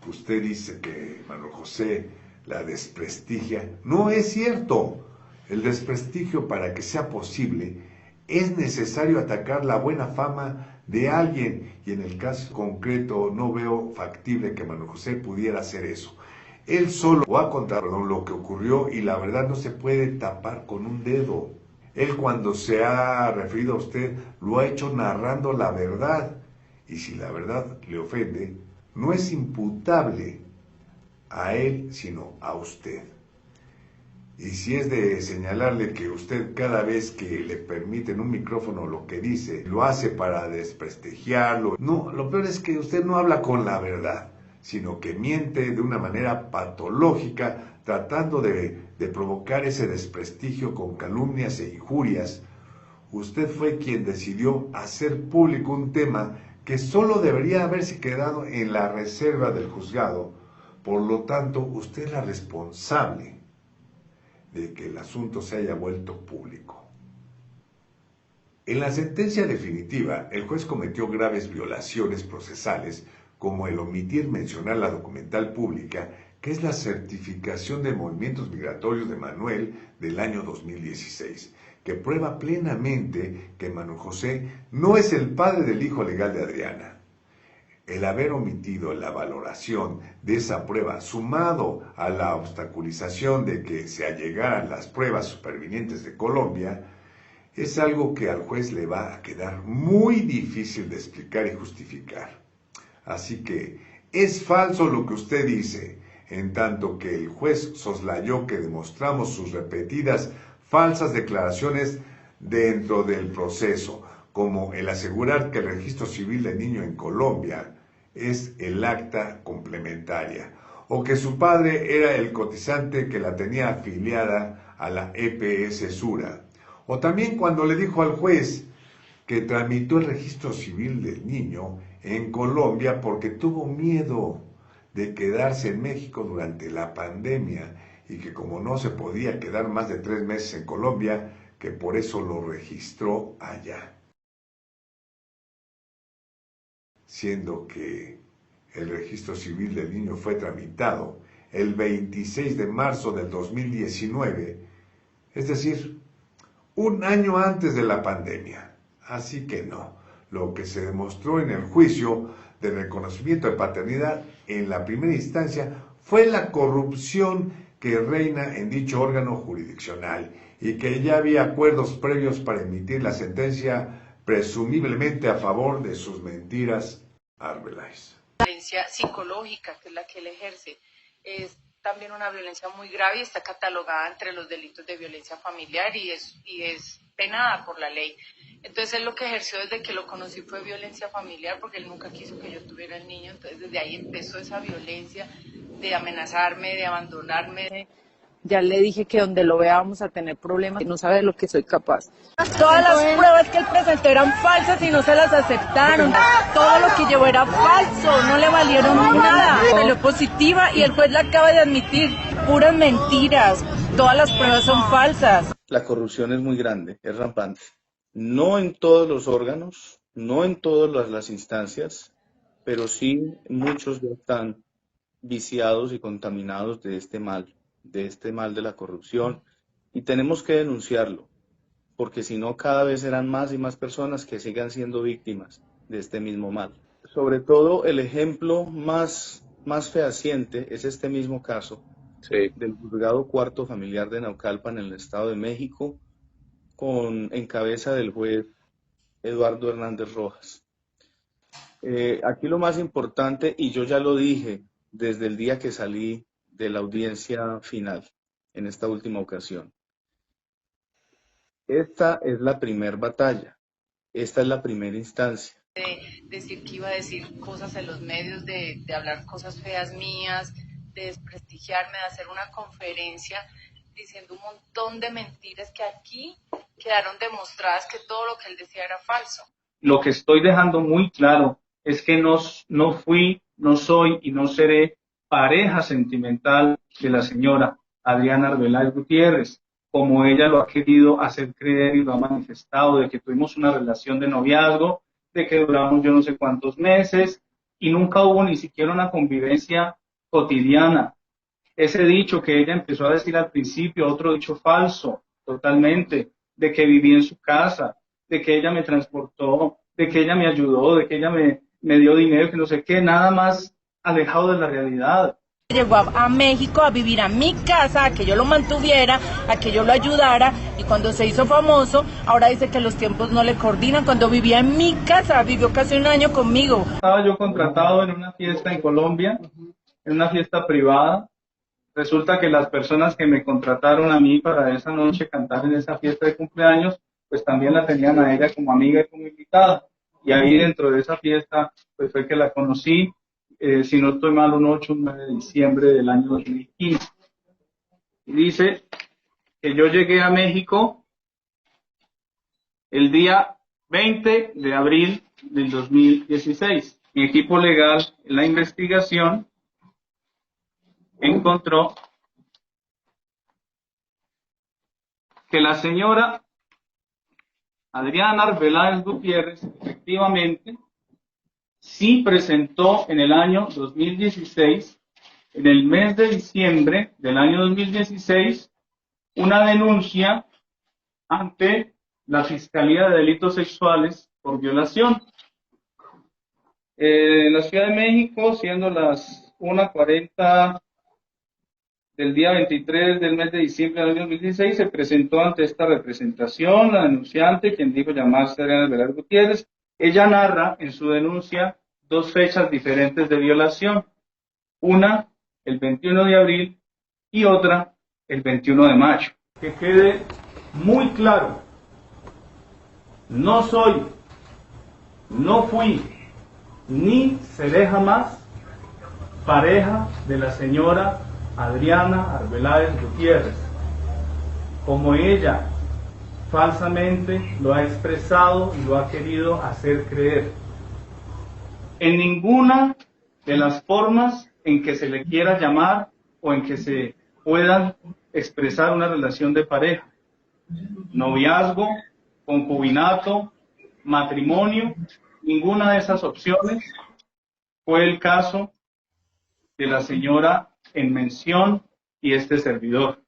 [SPEAKER 2] Usted dice que Manuel José la desprestigia. No es cierto. El desprestigio, para que sea posible, es necesario atacar la buena fama de alguien, y en el caso concreto no veo factible que Manuel José pudiera hacer eso. Él solo va a contar lo que ocurrió y la verdad no se puede tapar con un dedo. Él, cuando se ha referido a usted, lo ha hecho narrando la verdad, y si la verdad le ofende, no es imputable a él sino a usted. Y si es de señalarle que usted cada vez que le permiten un micrófono lo que dice, lo hace para desprestigiarlo. No, lo peor es que usted no habla con la verdad, sino que miente de una manera patológica, tratando de provocar ese desprestigio con calumnias e injurias. Usted fue quien decidió hacer público un tema que solo debería haberse quedado en la reserva del juzgado. Por lo tanto, usted es la responsable de que el asunto se haya vuelto público. En la sentencia definitiva, el juez cometió graves violaciones procesales, como el omitir mencionar la documental pública, que es la certificación de movimientos migratorios de Manuel del año 2016, que prueba plenamente que Manuel José no es el padre del hijo legal de Adriana. El haber omitido la valoración de esa prueba, sumado a la obstaculización de que se allegaran las pruebas supervinientes de Colombia, es algo que al juez le va a quedar muy difícil de explicar y justificar. Así que es falso lo que usted dice, en tanto que el juez soslayó que demostramos sus repetidas falsas declaraciones dentro del proceso, como el asegurar que el registro civil del niño en Colombia es el acta complementaria, o que su padre era el cotizante que la tenía afiliada a la EPS Sura, o también cuando le dijo al juez que tramitó el registro civil del niño en Colombia porque tuvo miedo de quedarse en México durante la pandemia y que como no se podía quedar más de 3 meses en Colombia, que por eso lo registró allá. Siendo que el registro civil del niño fue tramitado el 26 de marzo del 2019, es decir, 1 año antes de la pandemia. Así que no, lo que se demostró en el juicio de reconocimiento de paternidad en la primera instancia fue la corrupción que reina en dicho órgano jurisdiccional y que ya había acuerdos previos para emitir la sentencia presumiblemente a favor de sus mentiras Arbeláez.
[SPEAKER 7] La violencia psicológica, que es la que él ejerce, es también una violencia muy grave y está catalogada entre los delitos de violencia familiar y es penada por la ley. Entonces él lo que ejerció desde que lo conocí fue violencia familiar, porque él nunca quiso que yo tuviera el niño. Entonces desde ahí empezó esa violencia de amenazarme, de abandonarme.
[SPEAKER 9] Ya le dije que donde lo vea vamos a tener problemas, no sabe de lo que soy capaz.
[SPEAKER 5] Todas las pruebas que él presentó eran falsas y no se las aceptaron. Todo lo que llevó era falso, no le valieron nada. Salió positiva y el juez la acaba de admitir. Puras mentiras, todas las pruebas son falsas.
[SPEAKER 4] La corrupción es muy grande, es rampante. No en todos los órganos, no en todas las instancias, pero sí muchos ya están viciados y contaminados de este mal de la corrupción, y tenemos que denunciarlo, porque si no cada vez serán más y más personas que sigan siendo víctimas de este mismo mal. Sobre todo el ejemplo más fehaciente es este mismo caso del juzgado cuarto familiar de Naucalpan en el Estado de México, en cabeza del juez Eduardo Hernández Rojas. Aquí lo más importante, y yo ya lo dije desde el día que salí de la audiencia final, en esta última ocasión. Esta es la primer batalla, esta es la primera instancia.
[SPEAKER 7] De decir que iba a decir cosas en los medios, de hablar cosas feas mías, de desprestigiarme, de hacer una conferencia diciendo un montón de mentiras que aquí quedaron demostradas que todo lo que él decía era falso.
[SPEAKER 10] Lo que estoy dejando muy claro es que no fui, no soy y no seré pareja sentimental de la señora Adriana Arbeláez Gutiérrez, como ella lo ha querido hacer creer y lo ha manifestado, de que tuvimos una relación de noviazgo, de que duramos yo no sé cuántos meses, y nunca hubo ni siquiera una convivencia cotidiana. Ese dicho que ella empezó a decir al principio, otro dicho falso, totalmente, de que viví en su casa, de que ella me transportó, de que ella me ayudó, de que ella me dio dinero, que no sé qué, nada más alejado de la realidad.
[SPEAKER 5] Llegó a México a vivir a mi casa, a que yo lo mantuviera, a que yo lo ayudara, y cuando se hizo famoso, ahora dice que los tiempos no le coordinan. Cuando vivía en mi casa, vivió casi 1 año conmigo.
[SPEAKER 10] Estaba yo contratado en una fiesta en Colombia, en una fiesta privada, resulta que las personas que me contrataron a mí para esa noche cantar en esa fiesta de cumpleaños, pues también la tenían a ella como amiga y como invitada. Y ahí dentro de esa fiesta, pues fue que la conocí, si no estoy mal, un 8 o 9 de diciembre del año 2015. Y dice que yo llegué a México el día 20 de abril del 2016. Mi equipo legal en la investigación encontró que la señora Adriana Arbeláez Gutiérrez efectivamente sí presentó en el año 2016, en el mes de diciembre del año 2016, una denuncia ante la Fiscalía de Delitos Sexuales por violación. En la Ciudad de México, siendo las 1:40 del día 23 del mes de diciembre del año 2016, se presentó ante esta representación la denunciante, quien dijo llamarse Adriana Arbeláez Gutiérrez. Ella narra en su denuncia 2 fechas diferentes de violación. Una, el 21 de abril, y otra, el 21 de mayo. Que quede muy claro, no soy, no fui, ni seré jamás pareja de la señora Adriana Arbeláez Gutiérrez, como ella falsamente lo ha expresado y lo ha querido hacer creer. En ninguna de las formas en que se le quiera llamar o en que se pueda expresar una relación de pareja, noviazgo, concubinato, matrimonio, ninguna de esas opciones fue el caso de la señora en mención y este servidor.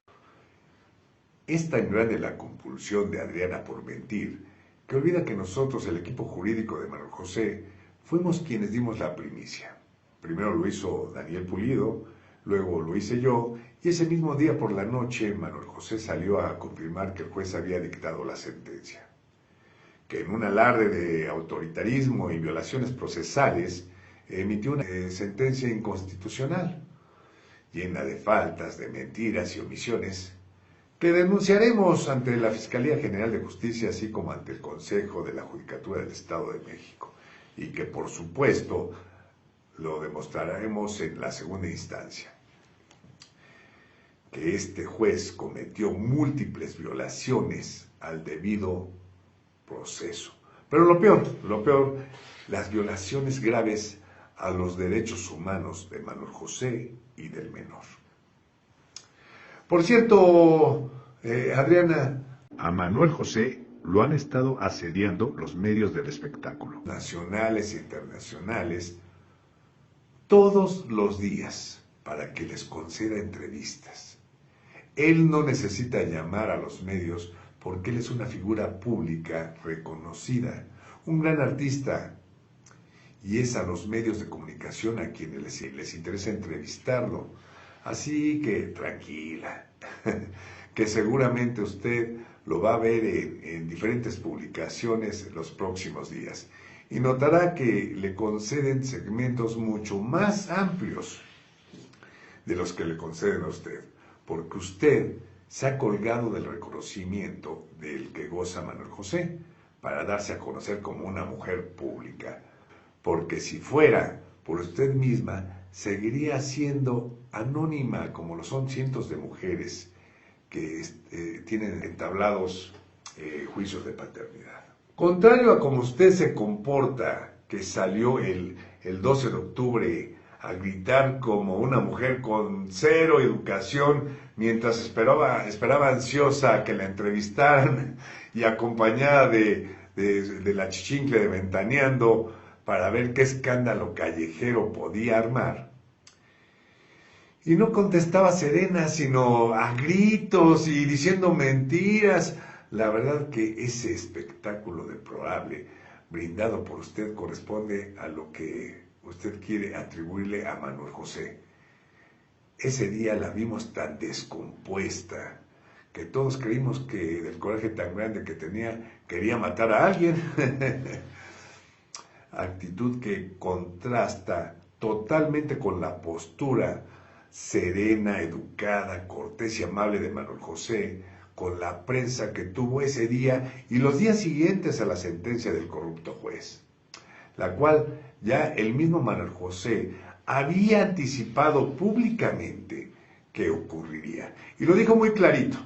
[SPEAKER 2] Es tan grande la compulsión de Adriana por mentir, que olvida que nosotros, el equipo jurídico de Manuel José, fuimos quienes dimos la primicia. Primero lo hizo Daniel Pulido, luego lo hice yo, y ese mismo día por la noche Manuel José salió a confirmar que el juez había dictado la sentencia. Que en un alarde de autoritarismo y violaciones procesales, emitió una sentencia inconstitucional, llena de faltas, de mentiras y omisiones, que denunciaremos ante la Fiscalía General de Justicia, así como ante el Consejo de la Judicatura del Estado de México, y que por supuesto lo demostraremos en la segunda instancia. Que este juez cometió múltiples violaciones al debido proceso. Pero lo peor, las violaciones graves a los derechos humanos de Manuel José y del menor. Por cierto, Adriana, a Manuel José lo han estado asediando los medios del espectáculo, nacionales e internacionales, todos los días para que les conceda entrevistas. Él no necesita llamar a los medios porque él es una figura pública reconocida, un gran artista, y es a los medios de comunicación a quienes les interesa entrevistarlo. Así que tranquila, que seguramente usted lo va a ver en diferentes publicaciones en los próximos días, y notará que le conceden segmentos mucho más amplios de los que le conceden a usted, porque usted se ha colgado del reconocimiento del que goza Manuel José para darse a conocer como una mujer pública, porque si fuera por usted misma, seguiría siendo anónima como lo son cientos de mujeres que tienen entablados juicios de paternidad. Contrario a como usted se comporta, que salió el 12 de octubre a gritar como una mujer con cero educación, mientras esperaba ansiosa que la entrevistaran y acompañada de la chichincle de Ventaneando para ver qué escándalo callejero podía armar. Y no contestaba serena, sino a gritos y diciendo mentiras. La verdad que ese espectáculo deplorable brindado por usted corresponde a lo que usted quiere atribuirle a Manuel José. Ese día la vimos tan descompuesta que todos creímos que del coraje tan grande que tenía quería matar a alguien. Actitud que contrasta totalmente con la postura serena, educada, cortés y amable de Manuel José con la prensa que tuvo ese día y los días siguientes a la sentencia del corrupto juez, la cual ya el mismo Manuel José había anticipado públicamente que ocurriría. Y lo dijo muy clarito,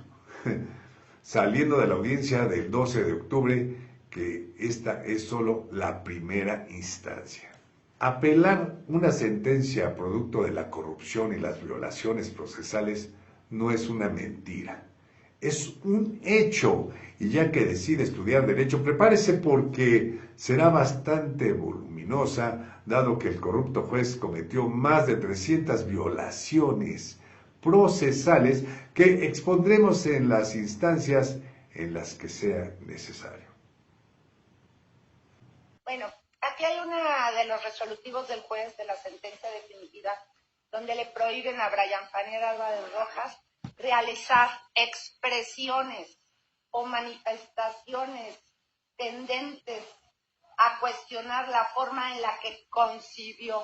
[SPEAKER 2] saliendo de la audiencia del 12 de octubre, que esta es solo la primera instancia. Apelar una sentencia producto de la corrupción y las violaciones procesales no es una mentira, es un hecho. Y ya que decide estudiar Derecho, prepárese porque será bastante voluminosa, dado que el corrupto juez cometió más de 300 violaciones procesales que expondremos en las instancias en las que sea necesario.
[SPEAKER 8] Bueno, aquí hay uno de los resolutivos del juez de la sentencia definitiva, donde le prohíben a Brian Fanner Álvarez Rojas realizar expresiones o manifestaciones tendentes a cuestionar la forma en la que concibió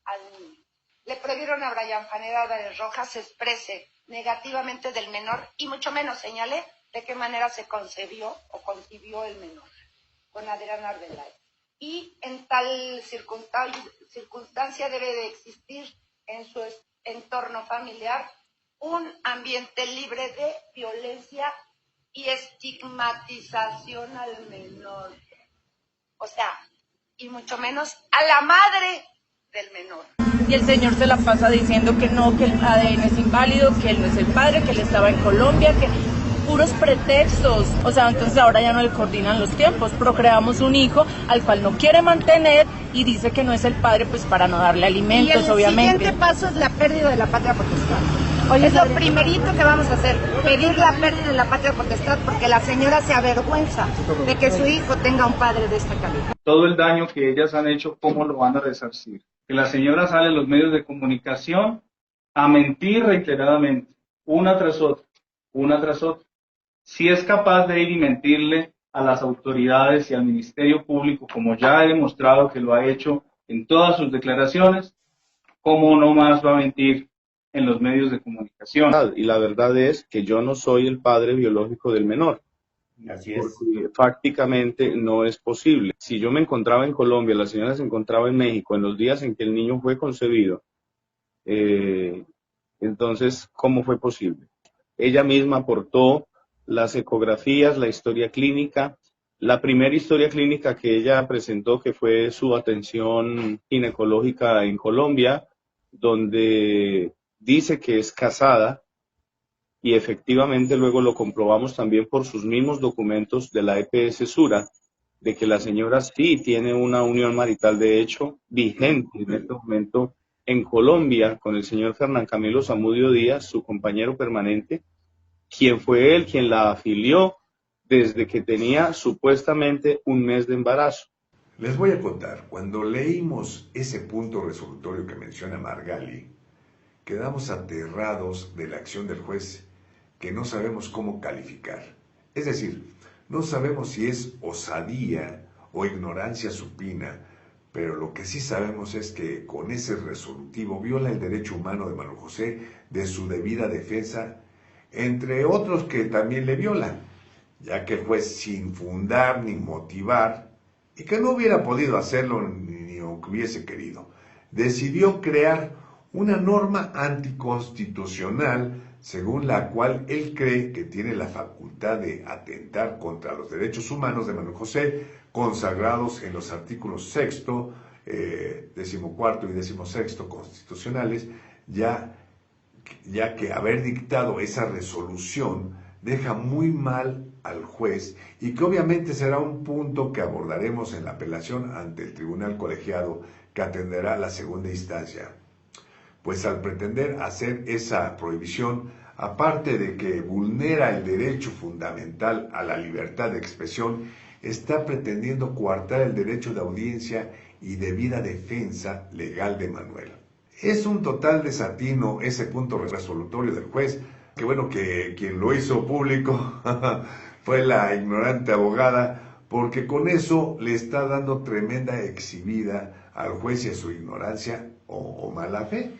[SPEAKER 8] al niño. Le prohibieron a Brian Fanner Álvarez Rojas se exprese negativamente del menor y mucho menos señale de qué manera se concebió o concibió el menor con Adrián Arbeláez. Y en tal circunstancia debe de existir en su entorno familiar un ambiente libre de violencia y estigmatización al menor. O sea, y mucho menos a la madre del menor.
[SPEAKER 9] Y el señor se la pasa diciendo que no, que el ADN es inválido, que él no es el padre, que él estaba en Colombia, que puros pretextos. O sea, entonces ahora ya no le coordinan los tiempos. Procreamos un hijo al cual no quiere mantener y dice que no es el padre, pues para no darle alimentos, obviamente.
[SPEAKER 8] Y el siguiente paso es la pérdida de la patria potestad. Oye, es lo primerito que vamos a hacer, pedir la pérdida de la patria potestad, porque la señora se avergüenza de que su hijo tenga un padre de esta calidad.
[SPEAKER 10] Todo el daño que ellas han hecho, ¿cómo lo van a resarcir? Que la señora sale en los medios de comunicación a mentir reiteradamente, una tras otra. Si es capaz de ir y mentirle a las autoridades y al Ministerio Público, como ya he demostrado que lo ha hecho en todas sus declaraciones, ¿cómo no más va a mentir en los medios de comunicación?
[SPEAKER 4] Y la verdad es que yo no soy el padre biológico del menor.
[SPEAKER 2] Así es.
[SPEAKER 4] Porque fácticamente no es posible. Si yo me encontraba en Colombia, la señora se encontraba en México en los días en que el niño fue concebido, entonces, ¿cómo fue posible? Ella misma aportó las ecografías, la historia clínica, la primera historia clínica que ella presentó, que fue su atención ginecológica en Colombia, donde dice que es casada, y efectivamente luego lo comprobamos también por sus mismos documentos de la EPS Sura, de que la señora sí tiene una unión marital de hecho vigente en este momento en Colombia con el señor Fernán Camilo Zamudio Díaz, su compañero permanente, quien fue él quien la afilió desde que tenía supuestamente un mes de embarazo.
[SPEAKER 2] Les voy a contar, cuando leímos ese punto resolutorio que menciona Margali, quedamos aterrados de la acción del juez que no sabemos cómo calificar. Es decir, no sabemos si es osadía o ignorancia supina, pero lo que sí sabemos es que con ese resolutivo viola el derecho humano de Manuel José de su debida defensa, entre otros que también le violan, ya que el juez, sin fundar ni motivar, y que no hubiera podido hacerlo ni aunque hubiese querido, decidió crear una norma anticonstitucional según la cual él cree que tiene la facultad de atentar contra los derechos humanos de Manuel José, consagrados en los artículos 6, 14 y 16 constitucionales, ya que haber dictado esa resolución deja muy mal al juez y que obviamente será un punto que abordaremos en la apelación ante el tribunal colegiado que atenderá la segunda instancia. Pues al pretender hacer esa prohibición, aparte de que vulnera el derecho fundamental a la libertad de expresión, está pretendiendo coartar el derecho de audiencia y debida defensa legal de Manuel. Es un total desatino ese punto resolutorio del juez, que bueno que quien lo hizo público fue la ignorante abogada, porque con eso le está dando tremenda exhibida al juez y a su ignorancia o mala fe.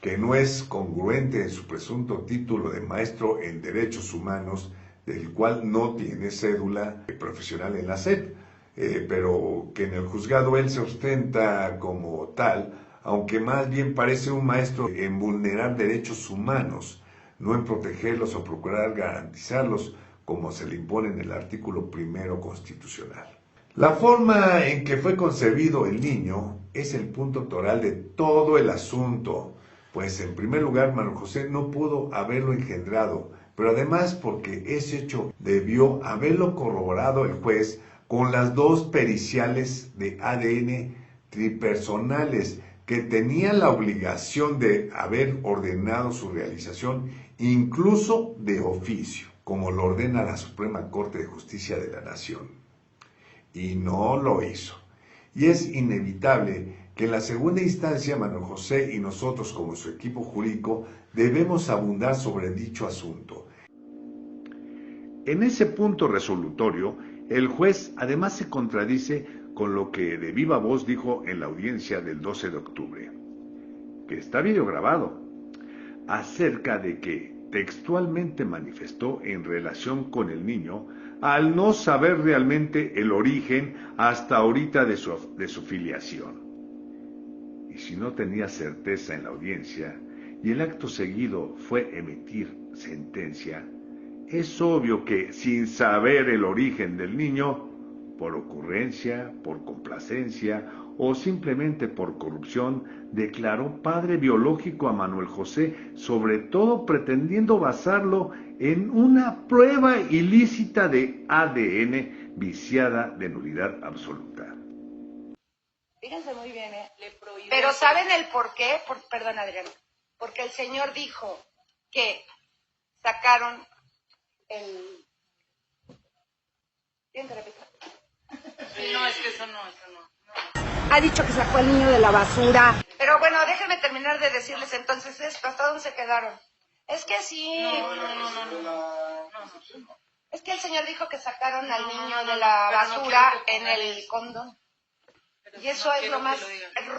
[SPEAKER 2] que no es congruente en su presunto título de maestro en Derechos Humanos, del cual no tiene cédula profesional en la SEP, pero que en el juzgado él se ostenta como tal, aunque más bien parece un maestro en vulnerar derechos humanos, no en protegerlos o procurar garantizarlos, como se le impone en el artículo 1 constitucional. La forma en que fue concebido el niño es el punto toral de todo el asunto, pues en primer lugar Manuel José no pudo haberlo engendrado, pero además porque ese hecho debió haberlo corroborado el juez con las 2 periciales de ADN tripersonales que tenían la obligación de haber ordenado su realización, incluso de oficio, como lo ordena la Suprema Corte de Justicia de la Nación. Y no lo hizo. Y es inevitable que en la segunda instancia Manuel José y nosotros como su equipo jurídico debemos abundar sobre dicho asunto. En ese punto resolutorio, el juez además se contradice con lo que de viva voz dijo en la audiencia del 12 de octubre, que está videograbado, acerca de que textualmente manifestó en relación con el niño al no saber realmente el origen hasta ahorita de su filiación. Y si no tenía certeza en la audiencia y el acto seguido fue emitir sentencia, es obvio que sin saber el origen del niño, por ocurrencia, por complacencia o simplemente por corrupción, declaró padre biológico a Manuel José, sobre todo pretendiendo basarlo en una prueba ilícita de ADN viciada de nulidad absoluta.
[SPEAKER 8] Fíjense muy bien, pero ¿saben el por qué? Perdón, Adriana. Porque el señor dijo que sacaron el... ¿Quién te repite?
[SPEAKER 7] Sí, no, es que eso no.
[SPEAKER 8] Ha dicho que sacó al niño de la basura. Pero bueno, déjenme terminar de decirles entonces esto. ¿Hasta dónde se quedaron? Es que sí. No. Es que el señor dijo que sacaron al niño de la basura en el condón. Y eso es lo más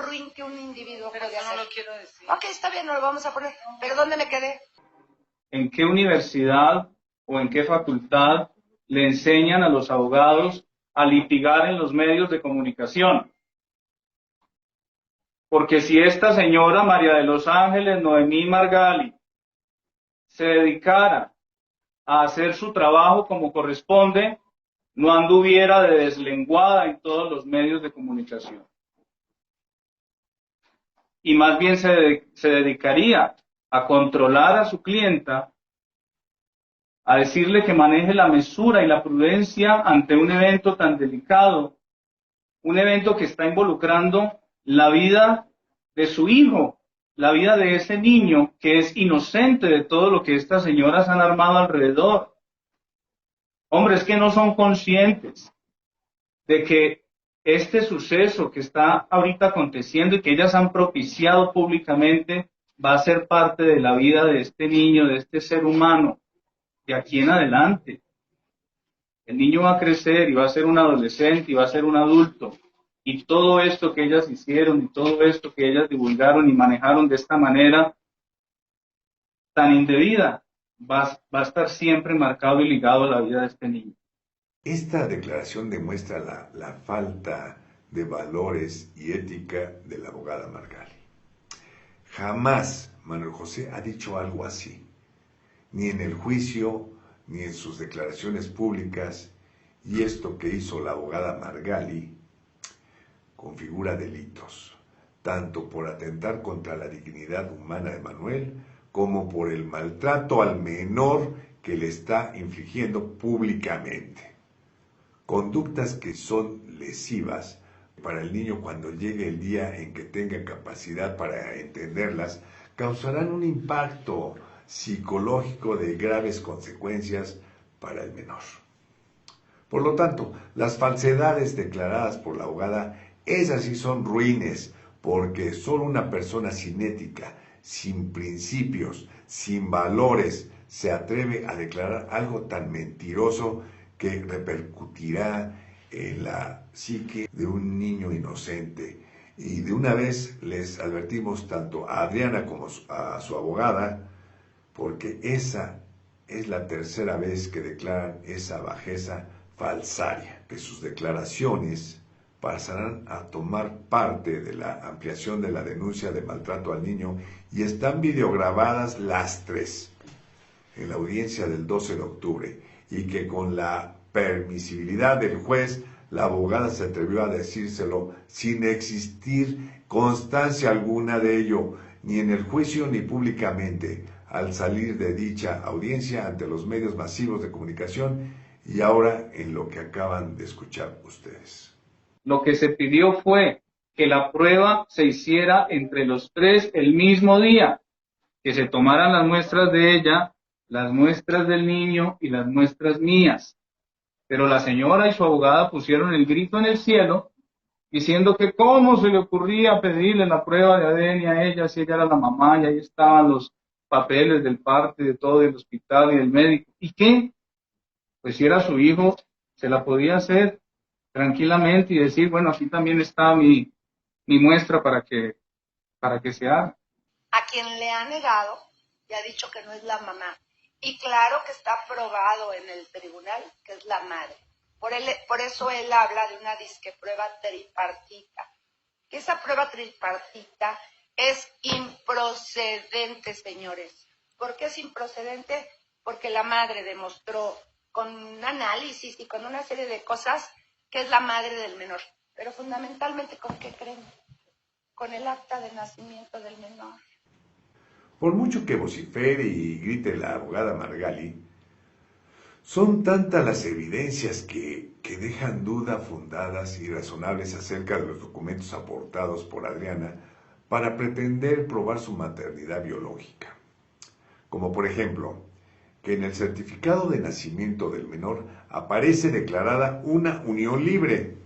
[SPEAKER 8] ruin que un individuo puede hacer.
[SPEAKER 7] No lo quiero decir.
[SPEAKER 8] Ok, está bien, no lo vamos a poner. ¿Pero dónde me quedé?
[SPEAKER 10] ¿En qué universidad o en qué facultad le enseñan a los abogados a litigar en los medios de comunicación? Porque si esta señora María de los Ángeles Noemí Margali se dedicara a hacer su trabajo como corresponde, no anduviera de deslenguada en todos los medios de comunicación. Y más bien se dedicaría a controlar a su clienta, a decirle que maneje la mesura y la prudencia ante un evento tan delicado, un evento que está involucrando la vida de su hijo, la vida de ese niño que es inocente de todo lo que estas señoras han armado alrededor. Hombre, es que no son conscientes de que este suceso que está ahorita aconteciendo y que ellas han propiciado públicamente va a ser parte de la vida de este niño, de este ser humano, de aquí en adelante. El niño va a crecer y va a ser un adolescente y va a ser un adulto. Y todo esto que ellas hicieron y todo esto que ellas divulgaron y manejaron de esta manera tan indebida, va a estar siempre marcado y ligado a la vida de este niño.
[SPEAKER 2] Esta declaración demuestra la falta de valores y ética de la abogada Margali. Jamás Manuel José ha dicho algo así, ni en el juicio, ni en sus declaraciones públicas, y esto que hizo la abogada Margali configura delitos, tanto por atentar contra la dignidad humana de Manuel, como por el maltrato al menor que le está infligiendo públicamente. Conductas que son lesivas para el niño cuando llegue el día en que tenga capacidad para entenderlas, causarán un impacto psicológico de graves consecuencias para el menor. Por lo tanto, las falsedades declaradas por la abogada, esas sí son ruines, porque solo una persona sin ética, sin principios, sin valores, se atreve a declarar algo tan mentiroso que repercutirá en la psique de un niño inocente Y de una vez les advertimos tanto a Adriana como a su abogada, porque esa es la tercera vez que declaran esa bajeza falsaria, que sus declaraciones pasarán a tomar parte de la ampliación de la denuncia de maltrato al niño y están videograbadas las tres en la audiencia del 12 de octubre y que con la permisibilidad del juez, la abogada se atrevió a decírselo sin existir constancia alguna de ello, ni en el juicio ni públicamente, al salir de dicha audiencia ante los medios masivos de comunicación y ahora en lo que acaban de escuchar ustedes.
[SPEAKER 10] Lo que se pidió fue que la prueba se hiciera entre los tres el mismo día, que se tomaran las muestras de ella, las muestras del niño y las muestras mías. Pero la señora y su abogada pusieron el grito en el cielo, diciendo que cómo se le ocurría pedirle la prueba de ADN a ella si ella era la mamá y ahí estaban los papeles del parte, de todo, del hospital y del médico. ¿Y qué? Pues si era su hijo, se la podía hacer tranquilamente y decir, bueno, aquí también está mi muestra para que se haga.
[SPEAKER 8] A quien le ha negado y ha dicho que no es la mamá. Y claro que está probado en el tribunal que es la madre. Por eso él habla de una disque prueba tripartita. Que esa prueba tripartita es improcedente, señores. ¿Por qué es improcedente? Porque la madre demostró con un análisis y con una serie de cosas que es la madre del menor. Pero fundamentalmente, ¿con qué creen? Con el acta de nacimiento del menor.
[SPEAKER 2] Por mucho que vocifere y grite la abogada Margali, son tantas las evidencias que dejan dudas fundadas y razonables acerca de los documentos aportados por Adriana para pretender probar su maternidad biológica. Como por ejemplo, que en el certificado de nacimiento del menor aparece declarada una unión libre,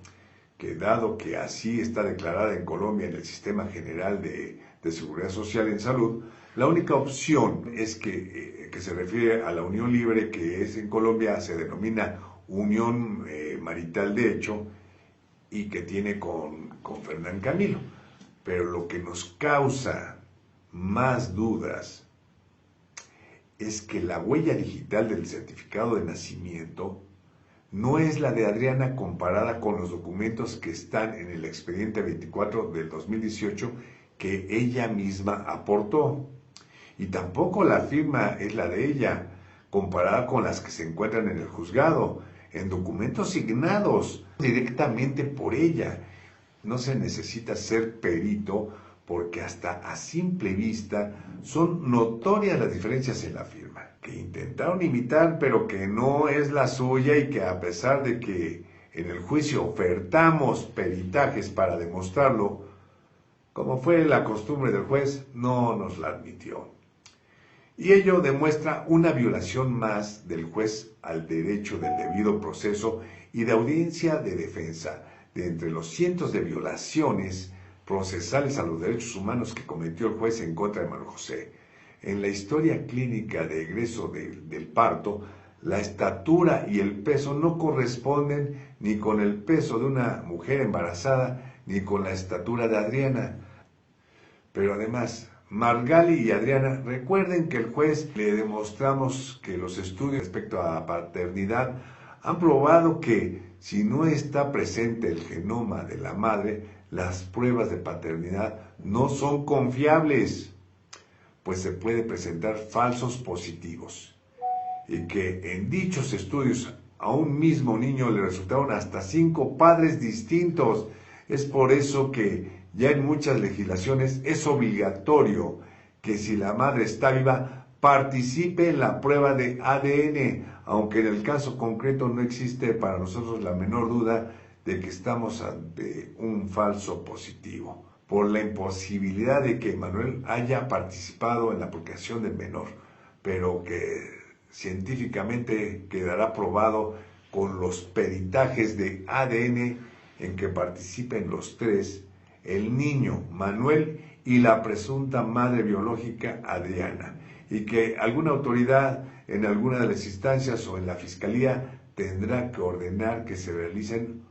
[SPEAKER 2] que dado que así está declarada en Colombia en el Sistema General de Seguridad Social en Salud, la única opción es que se refiere a la unión libre, que es en Colombia se denomina unión marital de hecho y que tiene con Fernán Camilo. Pero lo que nos causa más dudas es que la huella digital del certificado de nacimiento no es la de Adriana comparada con los documentos que están en el expediente 24 del 2018 que ella misma aportó. Y tampoco la firma es la de ella, comparada con las que se encuentran en el juzgado, en documentos signados directamente por ella. No se necesita ser perito porque hasta a simple vista son notorias las diferencias en la firma, que intentaron imitar pero que no es la suya y que a pesar de que en el juicio ofertamos peritajes para demostrarlo, como fue la costumbre del juez, no nos la admitió. Y ello demuestra una violación más del juez al derecho del debido proceso y de audiencia de defensa, de entre los cientos de violaciones procesales a los derechos humanos que cometió el juez en contra de Manuel José. En la historia clínica de egreso del parto, la estatura y el peso no corresponden ni con el peso de una mujer embarazada ni con la estatura de Adriana. Pero además, Margali y Adriana, recuerden que el juez le demostramos que los estudios respecto a paternidad han probado que si no está presente el genoma de la madre, las pruebas de paternidad no son confiables, pues se puede presentar falsos positivos. Y que en dichos estudios a un mismo niño le resultaron hasta 5 padres distintos. Es por eso que ya en muchas legislaciones es obligatorio que si la madre está viva, participe en la prueba de ADN, aunque en el caso concreto no existe para nosotros la menor duda de que estamos ante un falso positivo, por la imposibilidad de que Manuel haya participado en la procreación del menor, pero que científicamente quedará probado con los peritajes de ADN en que participen los tres, el niño Manuel y la presunta madre biológica Adriana, y que alguna autoridad en alguna de las instancias o en la fiscalía tendrá que ordenar que se realicen,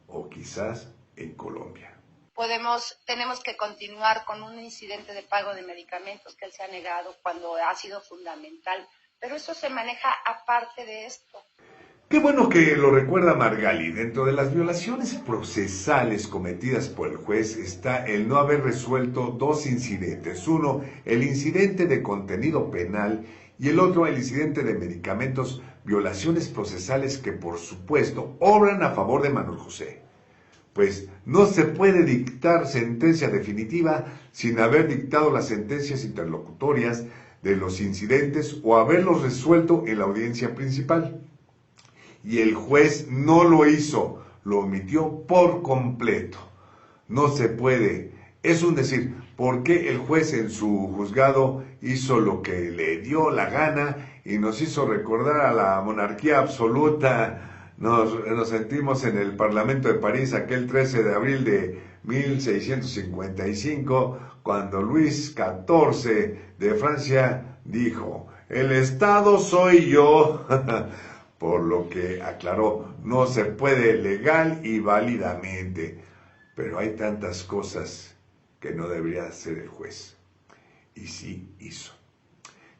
[SPEAKER 2] o quizás en Colombia.
[SPEAKER 8] tenemos que continuar con un incidente de pago de medicamentos que él se ha negado cuando ha sido fundamental, pero eso se maneja aparte de esto.
[SPEAKER 2] Qué bueno que lo recuerda Margali. Dentro de las violaciones procesales cometidas por el juez está el no haber resuelto dos incidentes. Uno, el incidente de contenido penal y el otro, el incidente de medicamentos, violaciones procesales que por supuesto obran a favor de Manuel José. Pues no se puede dictar sentencia definitiva sin haber dictado las sentencias interlocutorias de los incidentes o haberlos resuelto en la audiencia principal. Y el juez no lo hizo, lo omitió por completo. No se puede. Es un decir, ¿por qué el juez en su juzgado hizo lo que le dio la gana y nos hizo recordar a la monarquía absoluta? Nos sentimos en el Parlamento de París aquel 13 de abril de 1655, cuando Luis XIV de Francia dijo, el Estado soy yo. Por lo que aclaró, no se puede legal y válidamente. Pero hay tantas cosas que no debería hacer el juez. Y sí hizo.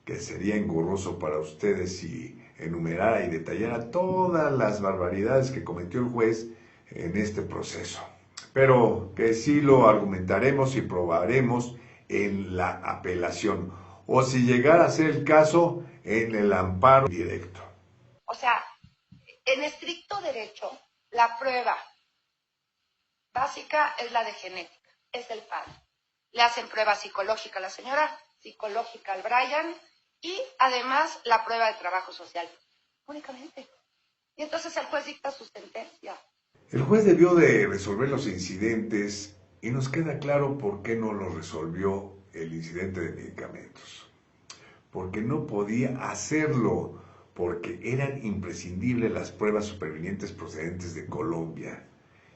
[SPEAKER 2] Que sería engorroso para ustedes si enumerara y detallara todas las barbaridades que cometió el juez en este proceso. Pero que sí lo argumentaremos y probaremos en la apelación. O si llegara a ser el caso, en el amparo directo.
[SPEAKER 8] O sea, en estricto derecho, la prueba básica es la de genética, es el padre. Le hacen prueba psicológica a la señora, psicológica al Brian y además la prueba de trabajo social, únicamente. Y entonces el juez dicta su sentencia.
[SPEAKER 2] El juez debió de resolver los incidentes y nos queda claro por qué no lo resolvió el incidente de medicamentos. Porque no podía hacerlo. Porque eran imprescindibles las pruebas supervinientes procedentes de Colombia.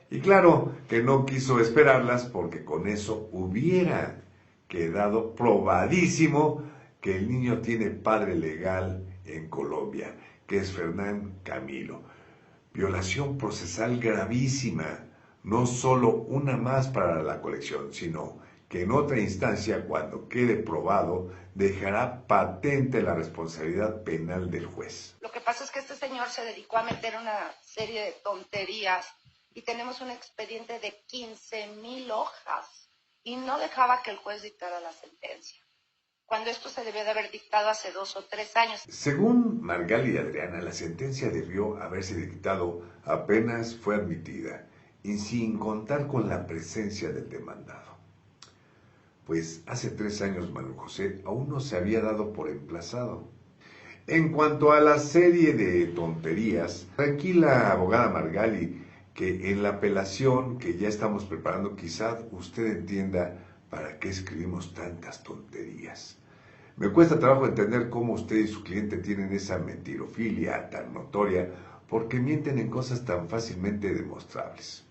[SPEAKER 2] Y claro que no quiso esperarlas porque con eso hubiera quedado probadísimo que el niño tiene padre legal en Colombia, que es Fernán Camilo. Violación procesal gravísima, no solo una más para la colección, sino que en otra instancia, cuando quede probado, dejará patente la responsabilidad penal del juez.
[SPEAKER 8] Lo que pasa es que este señor se dedicó a meter una serie de tonterías y tenemos un expediente de 15,000 hojas y no dejaba que el juez dictara la sentencia, cuando esto se debió de haber dictado hace 2 o 3 años.
[SPEAKER 2] Según Margali y Adriana, la sentencia debió haberse dictado apenas fue admitida y sin contar con la presencia del demandado. Pues hace 3 años Manuel José aún no se había dado por emplazado. En cuanto a la serie de tonterías, tranquila abogada Margali, que en la apelación que ya estamos preparando quizá usted entienda para qué escribimos tantas tonterías. Me cuesta trabajo entender cómo usted y su cliente tienen esa mentirofilia tan notoria porque mienten en cosas tan fácilmente demostrables.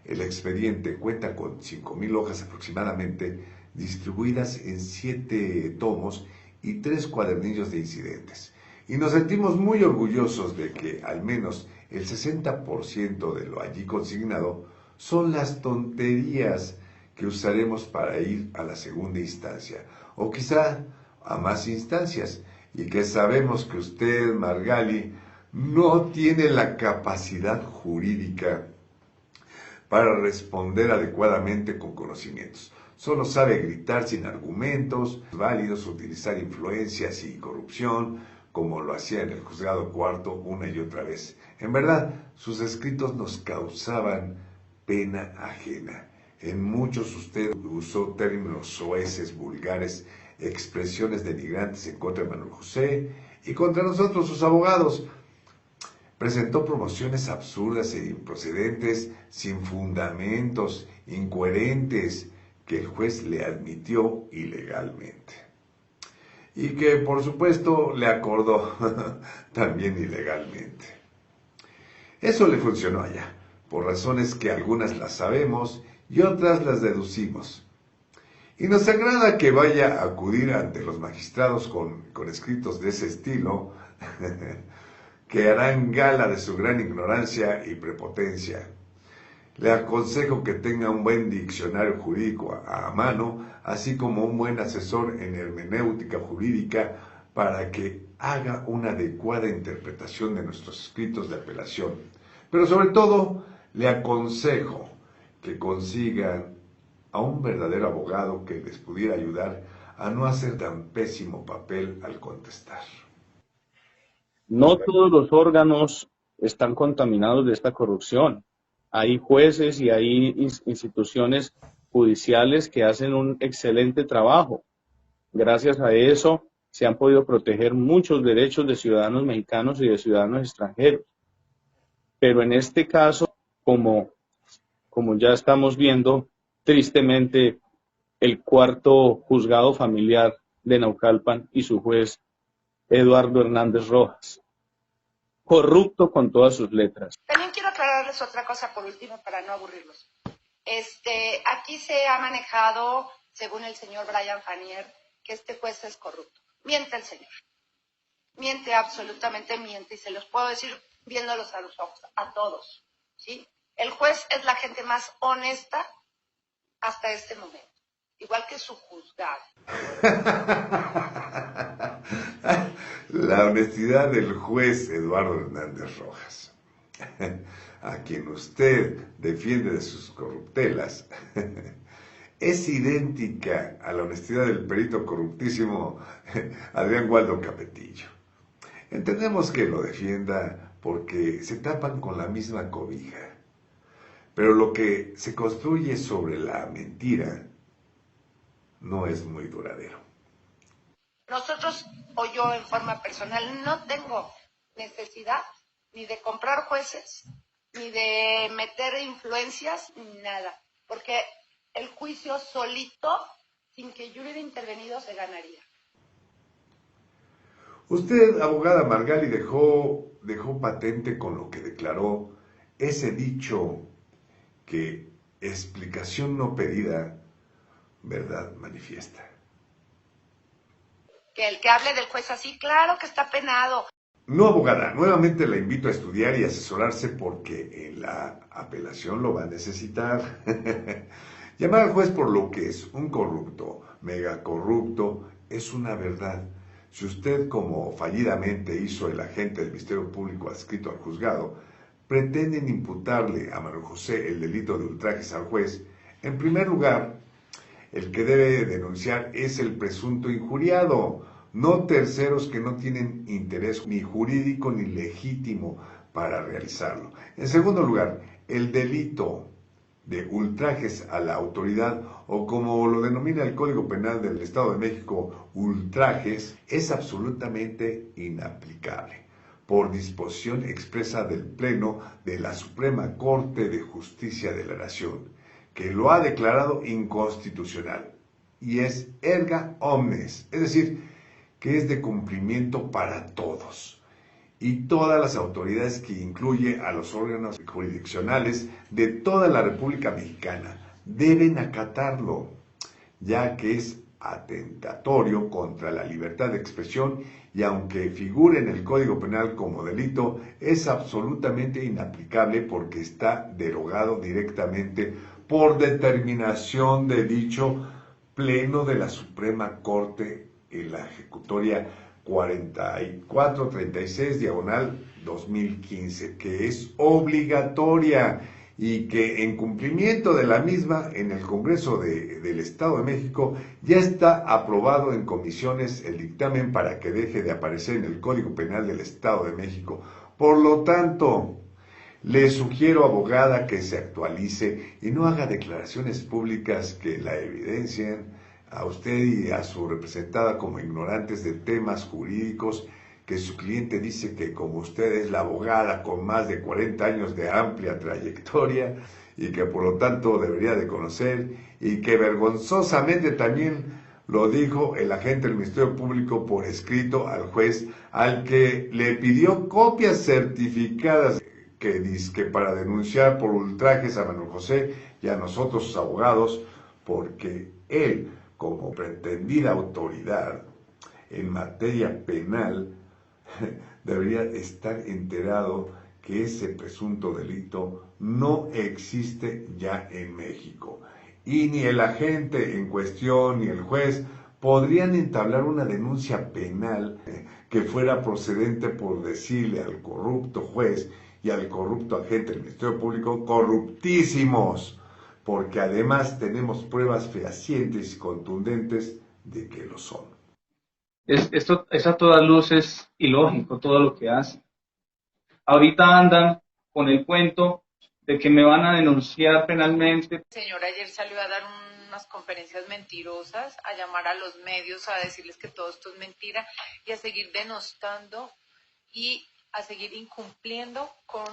[SPEAKER 2] El expediente cuenta con 5,000 hojas aproximadamente, distribuidas en 7 tomos y 3 cuadernillos de incidentes. Y nos sentimos muy orgullosos de que al menos el 60% de lo allí consignado son las tonterías que usaremos para ir a la segunda instancia, o quizá a más instancias, y que sabemos que usted, Margali, no tiene la capacidad jurídica para responder adecuadamente con conocimientos. Solo sabe gritar sin argumentos válidos, utilizar influencias y corrupción, como lo hacía en el juzgado cuarto una y otra vez. En verdad, sus escritos nos causaban pena ajena. En muchos usted usó términos soeces, vulgares, expresiones denigrantes en contra de Manuel José y contra nosotros, sus abogados. Presentó promociones absurdas e improcedentes, sin fundamentos, incoherentes, que el juez le admitió ilegalmente. Y que, por supuesto, le acordó también ilegalmente. Eso le funcionó allá, por razones que algunas las sabemos y otras las deducimos. Y nos agrada que vaya a acudir ante los magistrados con escritos de ese estilo, que harán gala de su gran ignorancia y prepotencia. Le aconsejo que tenga un buen diccionario jurídico a mano, así como un buen asesor en hermenéutica jurídica para que haga una adecuada interpretación de nuestros escritos de apelación. Pero sobre todo, le aconsejo que consigan a un verdadero abogado que les pudiera ayudar a no hacer tan pésimo papel al contestar.
[SPEAKER 4] No todos los órganos están contaminados de esta corrupción. Hay jueces y hay instituciones judiciales que hacen un excelente trabajo. Gracias a eso se han podido proteger muchos derechos de ciudadanos mexicanos y de ciudadanos extranjeros. Pero en este caso, como ya estamos viendo, tristemente, el cuarto juzgado familiar de Naucalpan y su juez Eduardo Hernández Rojas, corrupto con todas sus letras.
[SPEAKER 8] También quiero aclararles otra cosa por último para no aburrirlos. Aquí se ha manejado, según el señor Brian Fanier, que este juez es corrupto. Miente el señor. Miente, absolutamente miente, y se los puedo decir viéndolos a los ojos, a todos, ¿sí? El juez es la gente más honesta hasta este momento, igual que su juzgado.
[SPEAKER 2] La honestidad del juez Eduardo Hernández Rojas, a quien usted defiende de sus corruptelas, es idéntica a la honestidad del perito corruptísimo Adrián Waldo Capetillo. Entendemos que lo defienda porque se tapan con la misma cobija, pero lo que se construye sobre la mentira no es muy duradero.
[SPEAKER 8] Nosotros, o yo en forma personal, no tengo necesidad ni de comprar jueces, ni de meter influencias, ni nada, porque el juicio solito, sin que yo hubiera intervenido, se ganaría.
[SPEAKER 2] Usted, abogada Margali, dejó patente con lo que declaró ese dicho que explicación no pedida, verdad manifiesta.
[SPEAKER 8] Que el que hable del juez así, claro que está penado.
[SPEAKER 2] No, abogada, nuevamente la invito a estudiar y asesorarse porque en la apelación lo va a necesitar. Llamar al juez por lo que es un corrupto, mega corrupto, es una verdad. Si usted, como fallidamente hizo el agente del Ministerio Público adscrito al juzgado, pretenden imputarle a Manuel José el delito de ultrajes al juez, en primer lugar, el que debe denunciar es el presunto injuriado, no terceros que no tienen interés ni jurídico ni legítimo para realizarlo. En segundo lugar, el delito de ultrajes a la autoridad, o como lo denomina el Código Penal del Estado de México, ultrajes, es absolutamente inaplicable, por disposición expresa del Pleno de la Suprema Corte de Justicia de la Nación, que lo ha declarado inconstitucional, y es erga omnes, es decir, que es de cumplimiento para todos. Y todas las autoridades, que incluye a los órganos jurisdiccionales de toda la República Mexicana, deben acatarlo, ya que es atentatorio contra la libertad de expresión y aunque figure en el Código Penal como delito, es absolutamente inaplicable porque está derogado directamente por determinación de dicho Pleno de la Suprema Corte en la ejecutoria 4436/2015, que es obligatoria y que en cumplimiento de la misma en el Congreso del Estado de México ya está aprobado en comisiones el dictamen para que deje de aparecer en el Código Penal del Estado de México. Por lo tanto, le sugiero, abogada, que se actualice y no haga declaraciones públicas que la evidencien a usted y a su representada como ignorantes de temas jurídicos, que su cliente dice que como usted es la abogada con más de 40 años de amplia trayectoria y que por lo tanto debería de conocer, y que vergonzosamente también lo dijo el agente del Ministerio Público por escrito al juez, al que le pidió copias certificadas que dizque para denunciar por ultrajes a Manuel José y a nosotros sus abogados, porque él, como pretendida autoridad en materia penal, debería estar enterado que ese presunto delito no existe ya en México. Y ni el agente en cuestión ni el juez podrían entablar una denuncia penal que fuera procedente por decirle al corrupto juez y al corrupto agente del Ministerio Público corruptísimos, porque además tenemos pruebas fehacientes y contundentes de que lo son.
[SPEAKER 10] Esto es a todas luces ilógico todo lo que hace. Ahorita andan con el cuento de que me van a denunciar penalmente.
[SPEAKER 7] El señor ayer salió a dar unas conferencias mentirosas, a llamar a los medios, a decirles que todo esto es mentira y a seguir denostando y a seguir incumpliendo con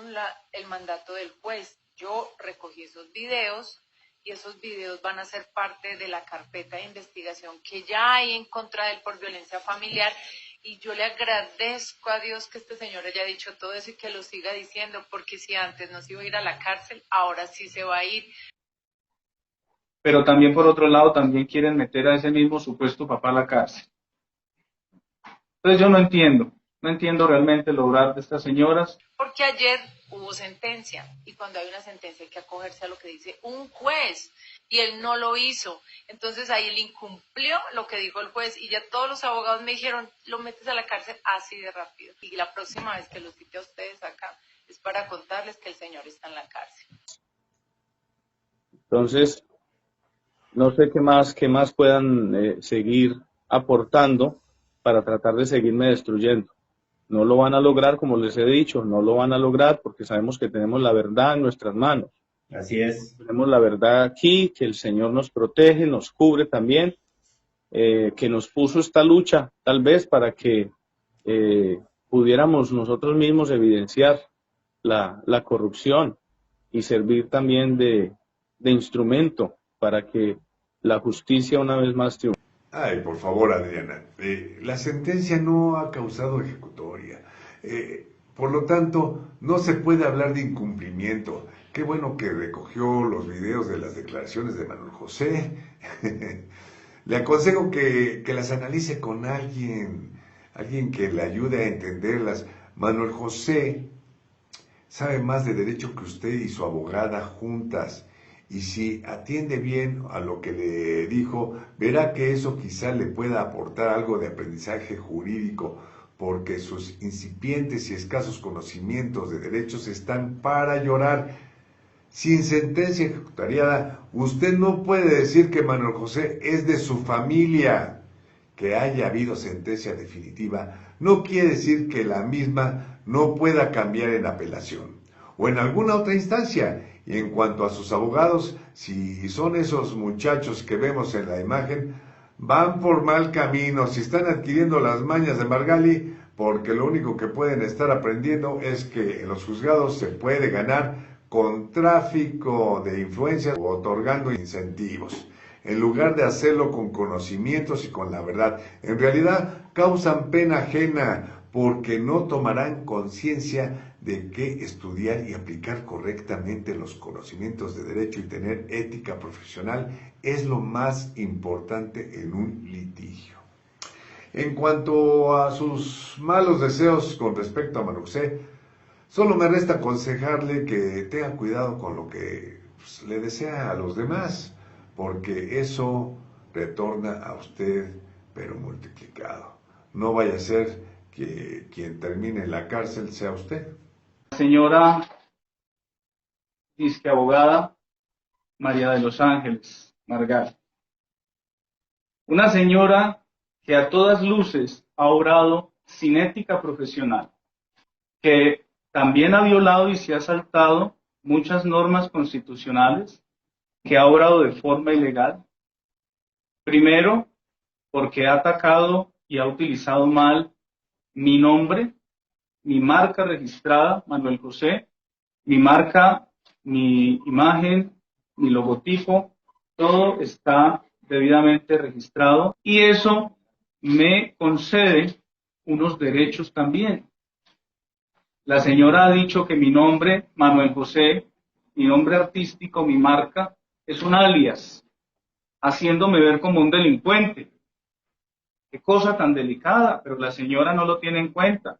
[SPEAKER 7] el mandato del juez. Yo recogí esos videos y esos videos van a ser parte de la carpeta de investigación que ya hay en contra de él por violencia familiar. Y yo le agradezco a Dios que este señor haya dicho todo eso y que lo siga diciendo, porque si antes no se iba a ir a la cárcel, ahora sí se va a ir.
[SPEAKER 10] Pero también, por otro lado, también quieren meter a ese mismo supuesto papá a la cárcel. Entonces yo no entiendo realmente el obrar de estas señoras.
[SPEAKER 7] Porque ayer hubo sentencia, y cuando hay una sentencia hay que acogerse a lo que dice un juez, y él no lo hizo. Entonces ahí él incumplió lo que dijo el juez, y ya todos los abogados me dijeron, lo metes a la cárcel así de rápido. Y la próxima vez que los cite a ustedes acá, es para contarles que el señor está en la cárcel.
[SPEAKER 4] Entonces, no sé qué más puedan seguir aportando para tratar de seguirme destruyendo. No lo van a lograr, como les he dicho, no lo van a lograr porque sabemos que tenemos la verdad en nuestras manos.
[SPEAKER 11] Así es.
[SPEAKER 4] Tenemos la verdad aquí, que el Señor nos protege, nos cubre también, que nos puso esta lucha, tal vez para que pudiéramos nosotros mismos evidenciar la corrupción y servir también de instrumento para que la justicia una vez más triunfe.
[SPEAKER 2] Ay, por favor, Adriana, la sentencia no ha causado ejecutoria. Por lo tanto, no se puede hablar de incumplimiento. Qué bueno que recogió los videos de las declaraciones de Manuel José. Le aconsejo que las analice con alguien que le ayude a entenderlas. Manuel José sabe más de derecho que usted y su abogada juntas. Y si atiende bien a lo que le dijo, verá que eso quizá le pueda aportar algo de aprendizaje jurídico, porque sus incipientes y escasos conocimientos de derechos están para llorar. Sin sentencia ejecutariada, usted no puede decir que Manuel José es de su familia. Que haya habido sentencia definitiva no quiere decir que la misma no pueda cambiar en apelación o en alguna otra instancia. Y en cuanto a sus abogados, si son esos muchachos que vemos en la imagen, van por mal camino, si están adquiriendo las mañas de Margali, porque lo único que pueden estar aprendiendo es que en los juzgados se puede ganar con tráfico de influencias o otorgando incentivos, en lugar de hacerlo con conocimientos y con la verdad. En realidad causan pena ajena porque no tomarán conciencia de que estudiar y aplicar correctamente los conocimientos de derecho y tener ética profesional es lo más importante en un litigio. En cuanto a sus malos deseos con respecto a Manuel José, solo me resta aconsejarle que tenga cuidado con lo que le desea a los demás, porque eso retorna a usted, pero multiplicado. No vaya a ser que quien termine en la cárcel sea usted.
[SPEAKER 10] Señora disque abogada María de los Ángeles Margal, una señora que a todas luces ha obrado sin ética profesional, que también ha violado y se ha saltado muchas normas constitucionales, que ha obrado de forma ilegal. Primero, porque ha atacado y ha utilizado mal mi nombre, mi marca registrada, Manuel José, mi marca, mi imagen, mi logotipo, todo está debidamente registrado y eso me concede unos derechos también. La señora ha dicho que mi nombre, Manuel José, mi nombre artístico, mi marca, es un alias, haciéndome ver como un delincuente. Qué cosa tan delicada, pero la señora no lo tiene en cuenta.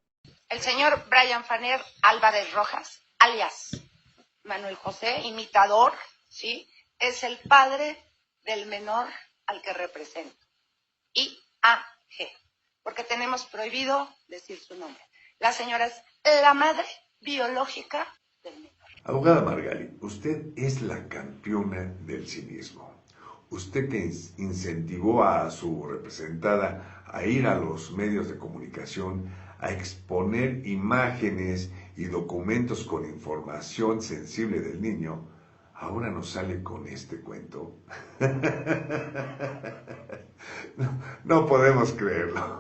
[SPEAKER 8] El señor Brian Fanner Álvarez Rojas, alias Manuel José, imitador, ¿sí? Es el padre del menor al que represento. IAG, porque tenemos prohibido decir su nombre. La señora es la madre biológica del menor.
[SPEAKER 2] Abogada Margali, usted es la campeona del cinismo. Usted que incentivó a su representada a ir a los medios de comunicación a exponer imágenes y documentos con información sensible del niño, ahora nos sale con este cuento. No podemos creerlo.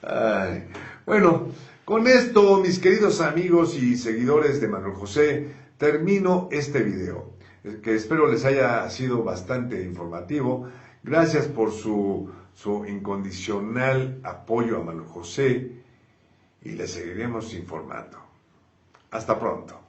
[SPEAKER 2] Ay. Bueno, con esto, mis queridos amigos y seguidores de Manuel José, termino este video, que espero les haya sido bastante informativo. Gracias por su incondicional apoyo a Manuel José y les seguiremos informando. Hasta pronto.